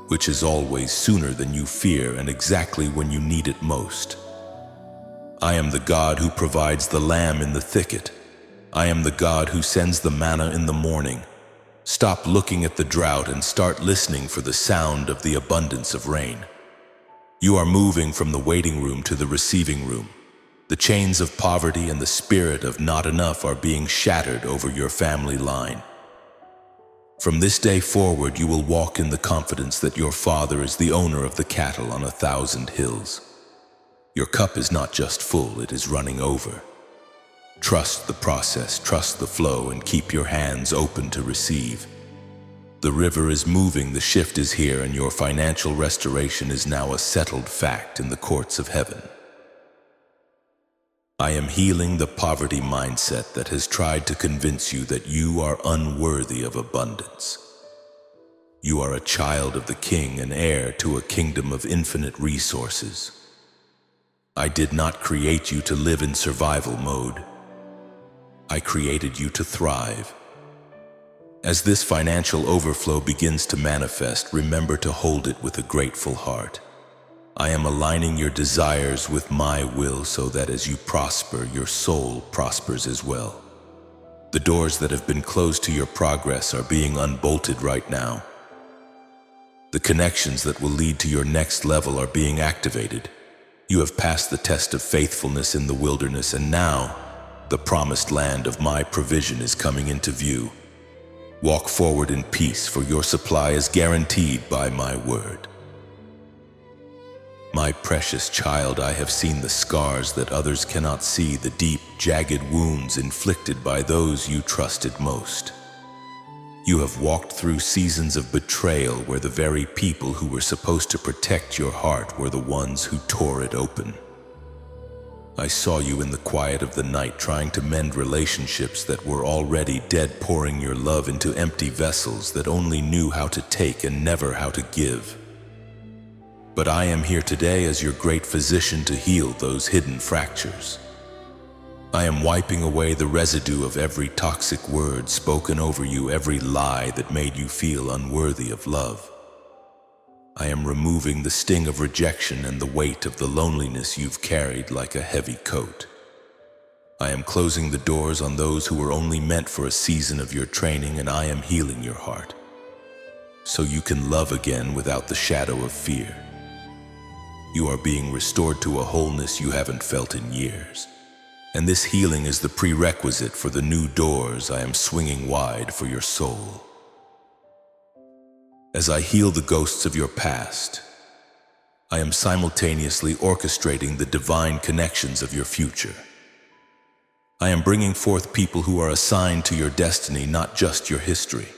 which is always sooner than you fear and exactly when you need it most. I am the God who provides the lamb in the thicket. I am the God who sends the manna in the morning. Stop looking at the drought and start listening for the sound of the abundance of rain. You are moving from the waiting room to the receiving room. The chains of poverty and the spirit of not enough are being shattered over your family line. From this day forward, you will walk in the confidence that your Father is the owner of the cattle on 1,000 hills. Your cup is not just full, it is running over. Trust the process, trust the flow, and keep your hands open to receive. The river is moving, the shift is here, and your financial restoration is now a settled fact in the courts of heaven. I am healing the poverty mindset that has tried to convince you that you are unworthy of abundance. You are a child of the King and heir to a kingdom of infinite resources. I did not create you to live in survival mode. I created you to thrive. As this financial overflow begins to manifest, remember to hold it with a grateful heart. I am aligning your desires with my will so that as you prosper, your soul prospers as well. The doors that have been closed to your progress are being unbolted right now. The connections that will lead to your next level are being activated. You have passed the test of faithfulness in the wilderness, and now the promised land of my provision is coming into view. Walk forward in peace, for your supply is guaranteed by my word. My precious child, I have seen the scars that others cannot see, the deep, jagged wounds inflicted by those you trusted most. You have walked through seasons of betrayal where the very people who were supposed to protect your heart were the ones who tore it open. I saw you in the quiet of the night trying to mend relationships that were already dead, pouring your love into empty vessels that only knew how to take and never how to give. But I am here today as your great physician to heal those hidden fractures. I am wiping away the residue of every toxic word spoken over you, every lie that made you feel unworthy of love. I am removing the sting of rejection and the weight of the loneliness you've carried like a heavy coat. I am closing the doors on those who were only meant for a season of your training, and I am healing your heart so you can love again without the shadow of fear. You are being restored to a wholeness you haven't felt in years. And this healing is the prerequisite for the new doors I am swinging wide for your soul. As I heal the ghosts of your past, I am simultaneously orchestrating the divine connections of your future. I am bringing forth people who are assigned to your destiny, not just your history.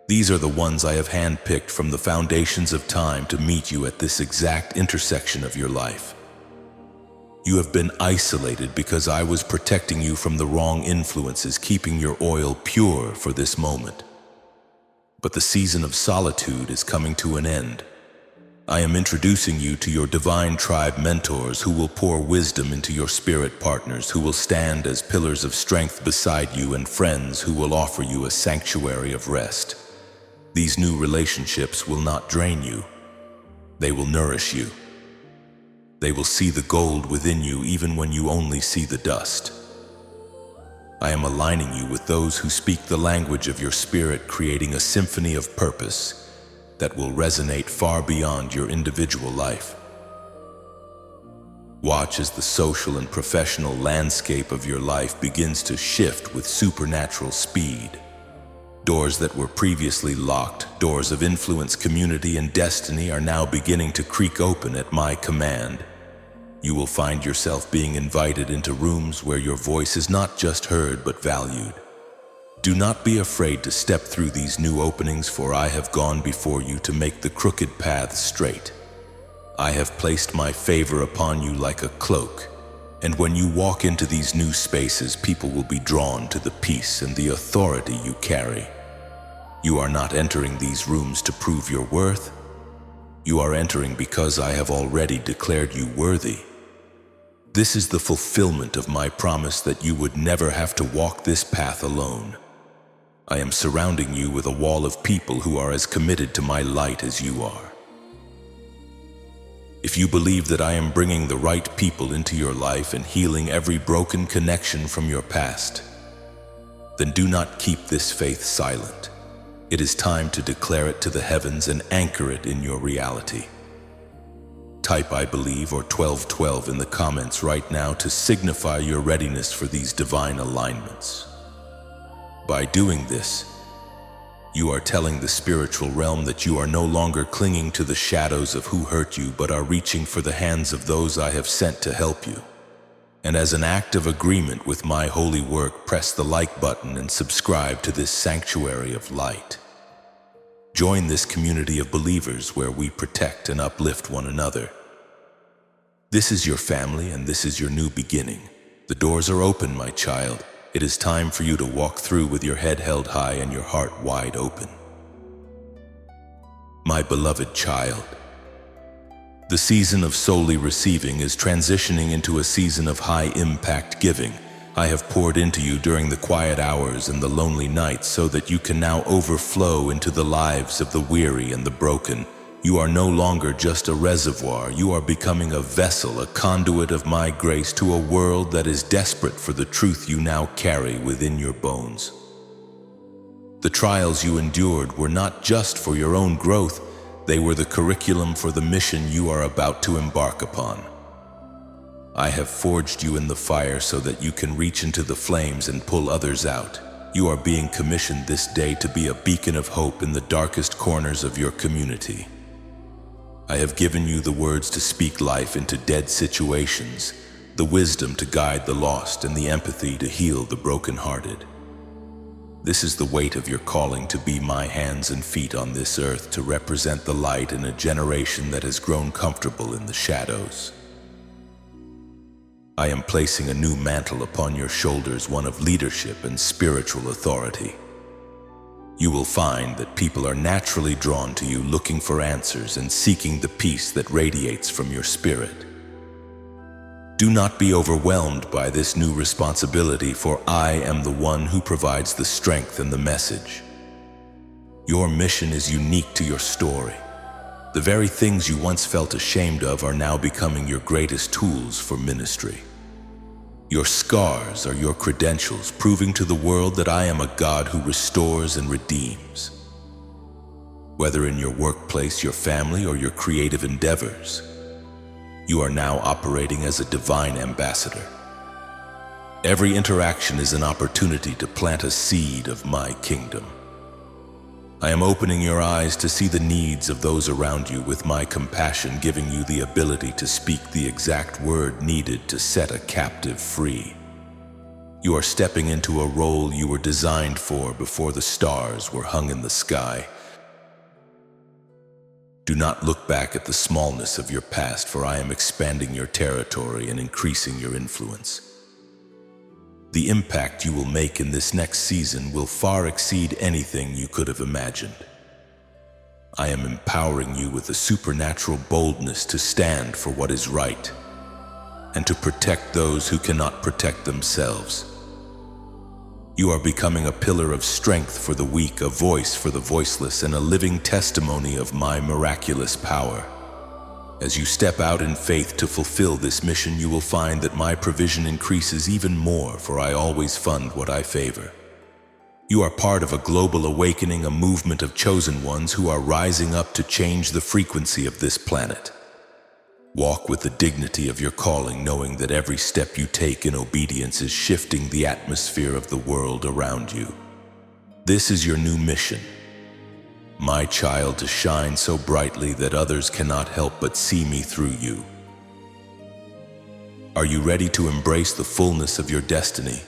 These are the ones I have handpicked from the foundations of time to meet you at this exact intersection of your life. You have been isolated because I was protecting you from the wrong influences, keeping your oil pure for this moment. But the season of solitude is coming to an end. I am introducing you to your divine tribe mentors who will pour wisdom into your spirit partners, who will stand as pillars of strength beside you, and friends who will offer you a sanctuary of rest. These new relationships will not drain you. They will nourish you. They will see the gold within you even when you only see the dust. I am aligning you with those who speak the language of your spirit, creating a symphony of purpose that will resonate far beyond your individual life. Watch as the social and professional landscape of your life begins to shift with supernatural speed. Doors that were previously locked, doors of influence, community, and destiny, are now beginning to creak open at my command. You will find yourself being invited into rooms where your voice is not just heard but valued. Do not be afraid to step through these new openings, for I have gone before you to make the crooked paths straight. I have placed my favor upon you like a cloak, and when you walk into these new spaces, people will be drawn to the peace and the authority you carry. You are not entering these rooms to prove your worth. You are entering because I have already declared you worthy. This is the fulfillment of my promise that you would never have to walk this path alone. I am surrounding you with a wall of people who are as committed to my light as you are. If you believe that I am bringing the right people into your life and healing every broken connection from your past, then do not keep this faith silent. It is time to declare it to the heavens and anchor it in your reality. Type "I believe" or 1212 in the comments right now to signify your readiness for these divine alignments. By doing this, you are telling the spiritual realm that you are no longer clinging to the shadows of who hurt you, but are reaching for the hands of those I have sent to help you. And as an act of agreement with my holy work, press the like button and subscribe to this sanctuary of light. Join this community of believers where we protect and uplift one another. This is your family and this is your new beginning. The doors are open, my child. It is time for you to walk through with your head held high and your heart wide open. My beloved child, the season of solely receiving is transitioning into a season of high-impact giving. I have poured into you during the quiet hours and the lonely nights so that you can now overflow into the lives of the weary and the broken. You are no longer just a reservoir. You are becoming a vessel, a conduit of my grace to a world that is desperate for the truth you now carry within your bones. The trials you endured were not just for your own growth. They were the curriculum for the mission you are about to embark upon. I have forged you in the fire so that you can reach into the flames and pull others out. You are being commissioned this day to be a beacon of hope in the darkest corners of your community. I have given you the words to speak life into dead situations, the wisdom to guide the lost, and the empathy to heal the brokenhearted. This is the weight of your calling to be my hands and feet on this earth, to represent the light in a generation that has grown comfortable in the shadows. I am placing a new mantle upon your shoulders, one of leadership and spiritual authority. You will find that people are naturally drawn to you, looking for answers and seeking the peace that radiates from your spirit. Do not be overwhelmed by this new responsibility, for I am the one who provides the strength and the message. Your mission is unique to your story. The very things you once felt ashamed of are now becoming your greatest tools for ministry. Your scars are your credentials, proving to the world that I am a God who restores and redeems. Whether in your workplace, your family, or your creative endeavors, you are now operating as a divine ambassador. Every interaction is an opportunity to plant a seed of my kingdom. I am opening your eyes to see the needs of those around you with my compassion, giving you the ability to speak the exact word needed to set a captive free. You are stepping into a role you were designed for before the stars were hung in the sky. Do not look back at the smallness of your past, for I am expanding your territory and increasing your influence. The impact you will make in this next season will far exceed anything you could have imagined. I am empowering you with a supernatural boldness to stand for what is right and to protect those who cannot protect themselves. You are becoming a pillar of strength for the weak, a voice for the voiceless, and a living testimony of my miraculous power. As you step out in faith to fulfill this mission, you will find that my provision increases even more, for I always fund what I favor. You are part of a global awakening, a movement of chosen ones who are rising up to change the frequency of this planet. Walk with the dignity of your calling, knowing that every step you take in obedience is shifting the atmosphere of the world around you. This is your new mission, my child, to shine so brightly that others cannot help but see me through you. Are you ready to embrace the fullness of your destiny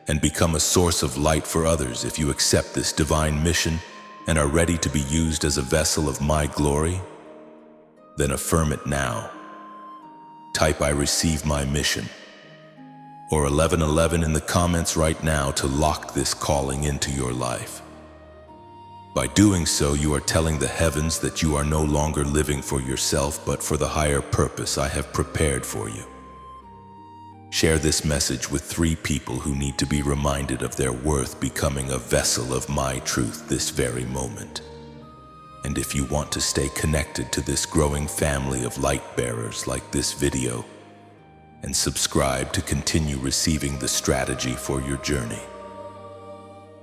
and become a source of light for others? If you accept this divine mission and are ready to be used as a vessel of my glory, then affirm it now. Type "I receive my mission" or 1111 in the comments right now to lock this calling into your life. By doing so, you are telling the heavens that you are no longer living for yourself, but for the higher purpose I have prepared for you. Share this message with 3 people who need to be reminded of their worth, becoming a vessel of my truth this very moment. And if you want to stay connected to this growing family of light bearers, like this video and subscribe to continue receiving the strategy for your journey.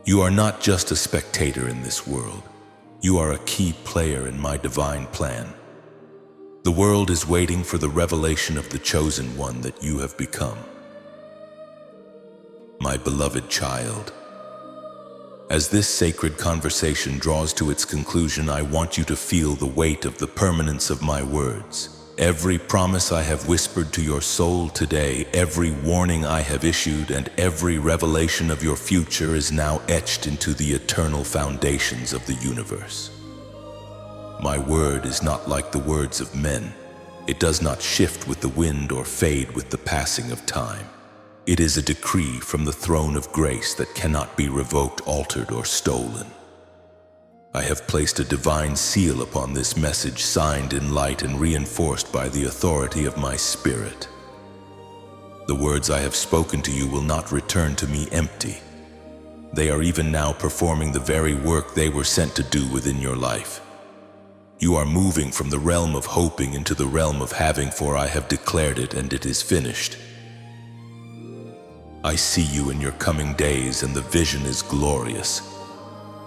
You are not just a spectator in this world. You are a key player in my divine plan. The world is waiting for the revelation of the chosen one that you have become. My beloved child, as this sacred conversation draws to its conclusion, I want you to feel the weight of the permanence of my words. Every promise I have whispered to your soul today, every warning I have issued, and every revelation of your future is now etched into the eternal foundations of the universe. My word is not like the words of men. It does not shift with the wind or fade with the passing of time. It is a decree from the throne of grace that cannot be revoked, altered, or stolen. I have placed a divine seal upon this message, signed in light and reinforced by the authority of my spirit. The words I have spoken to you will not return to me empty. They are even now performing the very work they were sent to do within your life. You are moving from the realm of hoping into the realm of having, for I have declared it and it is finished. I see you in your coming days, and the vision is glorious.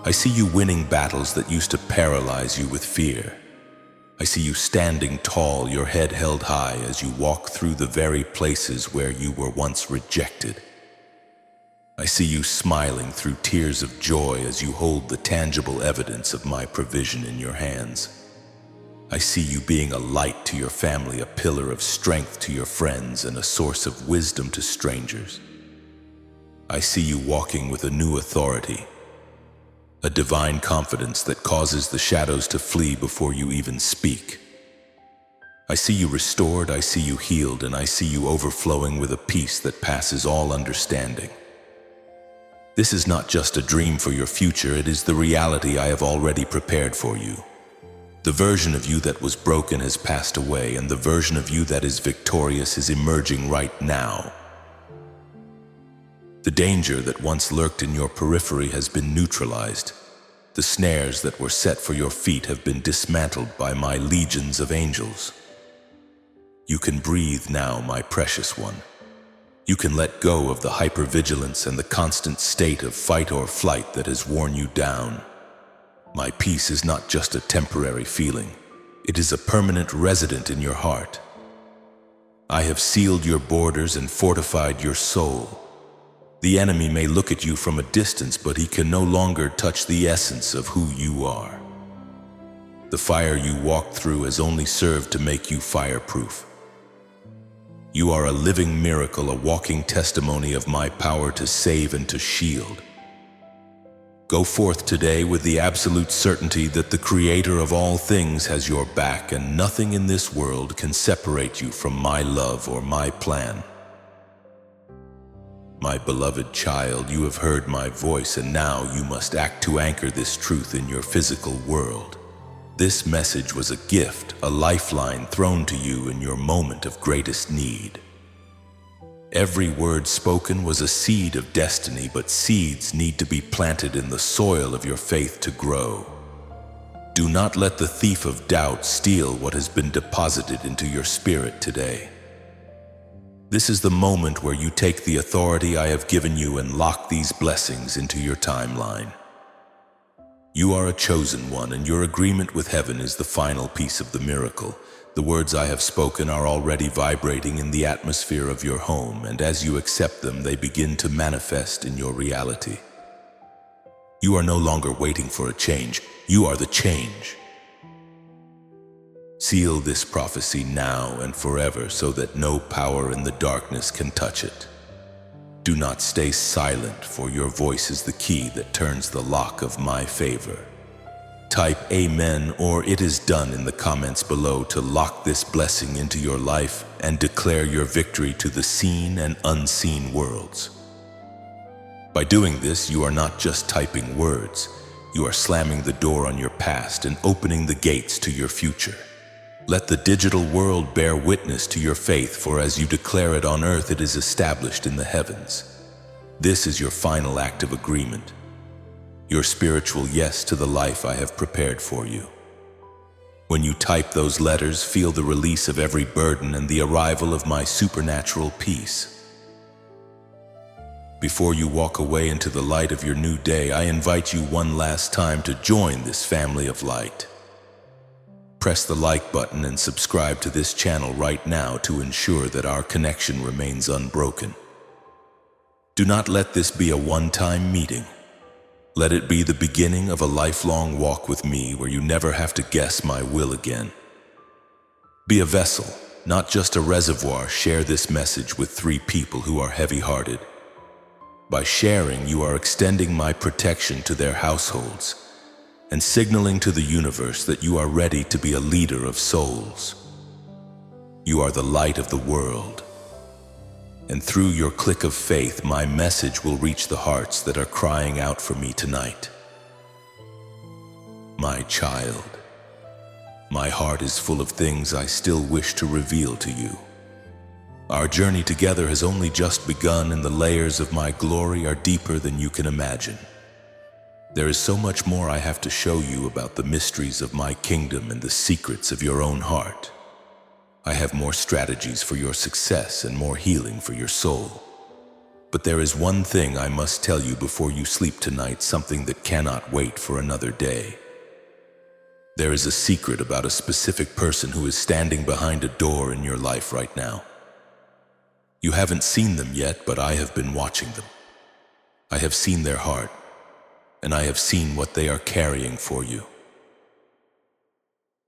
I see you winning battles that used to paralyze you with fear. I see you standing tall, your head held high, as you walk through the very places where you were once rejected. I see you smiling through tears of joy as you hold the tangible evidence of my provision in your hands. I see you being a light to your family, a pillar of strength to your friends, and a source of wisdom to strangers. I see you walking with a new authority, a divine confidence that causes the shadows to flee before you even speak. I see you restored, I see you healed, and I see you overflowing with a peace that passes all understanding. This is not just a dream for your future, it is the reality I have already prepared for you. The version of you that was broken has passed away, and the version of you that is victorious is emerging right now. The danger that once lurked in your periphery has been neutralized. The snares that were set for your feet have been dismantled by my legions of angels. You can breathe now, my precious one. You can let go of the hypervigilance and the constant state of fight or flight that has worn you down. My peace is not just a temporary feeling. It is a permanent resident in your heart. I have sealed your borders and fortified your soul. The enemy may look at you from a distance, but he can no longer touch the essence of who you are. The fire you walked through has only served to make you fireproof. You are a living miracle, a walking testimony of my power to save and to shield. Go forth today with the absolute certainty that the Creator of all things has your back, and nothing in this world can separate you from my love or my plan. My beloved child, you have heard my voice, and now you must act to anchor this truth in your physical world. This message was a gift, a lifeline thrown to you in your moment of greatest need. Every word spoken was a seed of destiny, but seeds need to be planted in the soil of your faith to grow. Do not let the thief of doubt steal what has been deposited into your spirit today. This is the moment where you take the authority I have given you and lock these blessings into your timeline. You are a chosen one, and your agreement with heaven is the final piece of the miracle. The words I have spoken are already vibrating in the atmosphere of your home, and as you accept them, they begin to manifest in your reality. You are no longer waiting for a change. You are the change. Seal this prophecy now and forever so that no power in the darkness can touch it. Do not stay silent, for your voice is the key that turns the lock of my favor. Type Amen or It is done in the comments below to lock this blessing into your life and declare your victory to the seen and unseen worlds. By doing this, you are not just typing words. You are slamming the door on your past and opening the gates to your future. Let the digital world bear witness to your faith, for as you declare it on earth, it is established in the heavens. This is your final act of agreement, your spiritual yes to the life I have prepared for you. When you type those letters, feel the release of every burden and the arrival of my supernatural peace. Before you walk away into the light of your new day, I invite you one last time to join this family of light. Press the like button and subscribe to this channel right now to ensure that our connection remains unbroken. Do not let this be a one-time meeting. Let it be the beginning of a lifelong walk with me where you never have to guess my will again. Be a vessel, not just a reservoir. Share this message with 3 people who are heavy-hearted. By sharing, you are extending my protection to their households. and signaling to the universe that you are ready to be a leader of souls. You are the light of the world, and through your click of faith, my message will reach the hearts that are crying out for me tonight. My child, my heart is full of things I still wish to reveal to you. Our journey together has only just begun, and the layers of my glory are deeper than you can imagine. There is so much more I have to show you about the mysteries of my kingdom and the secrets of your own heart. I have more strategies for your success and more healing for your soul. But there is one thing I must tell you before you sleep tonight, something that cannot wait for another day. There is a secret about a specific person who is standing behind a door in your life right now. You haven't seen them yet, but I have been watching them. I have seen their heart, and I have seen what they are carrying for you.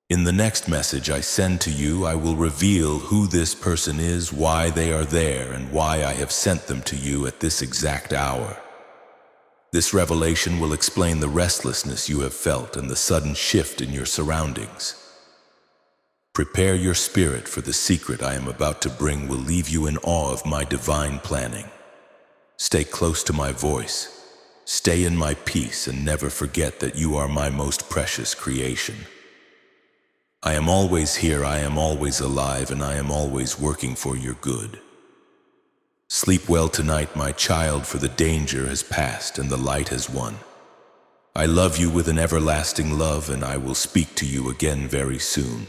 In the next message I send to you, I will reveal who this person is, why they are there, and why I have sent them to you at this exact hour. This revelation will explain the restlessness you have felt and the sudden shift in your surroundings. Prepare your spirit, for the secret I am about to bring will leave you in awe of my divine planning. Stay close to my voice. Stay in my peace, and never forget that you are my most precious creation. I am always here, I am always alive, and I am always working for your good. Sleep well tonight, my child, for the danger has passed and the light has won. I love you with an everlasting love, and I will speak to you again very soon.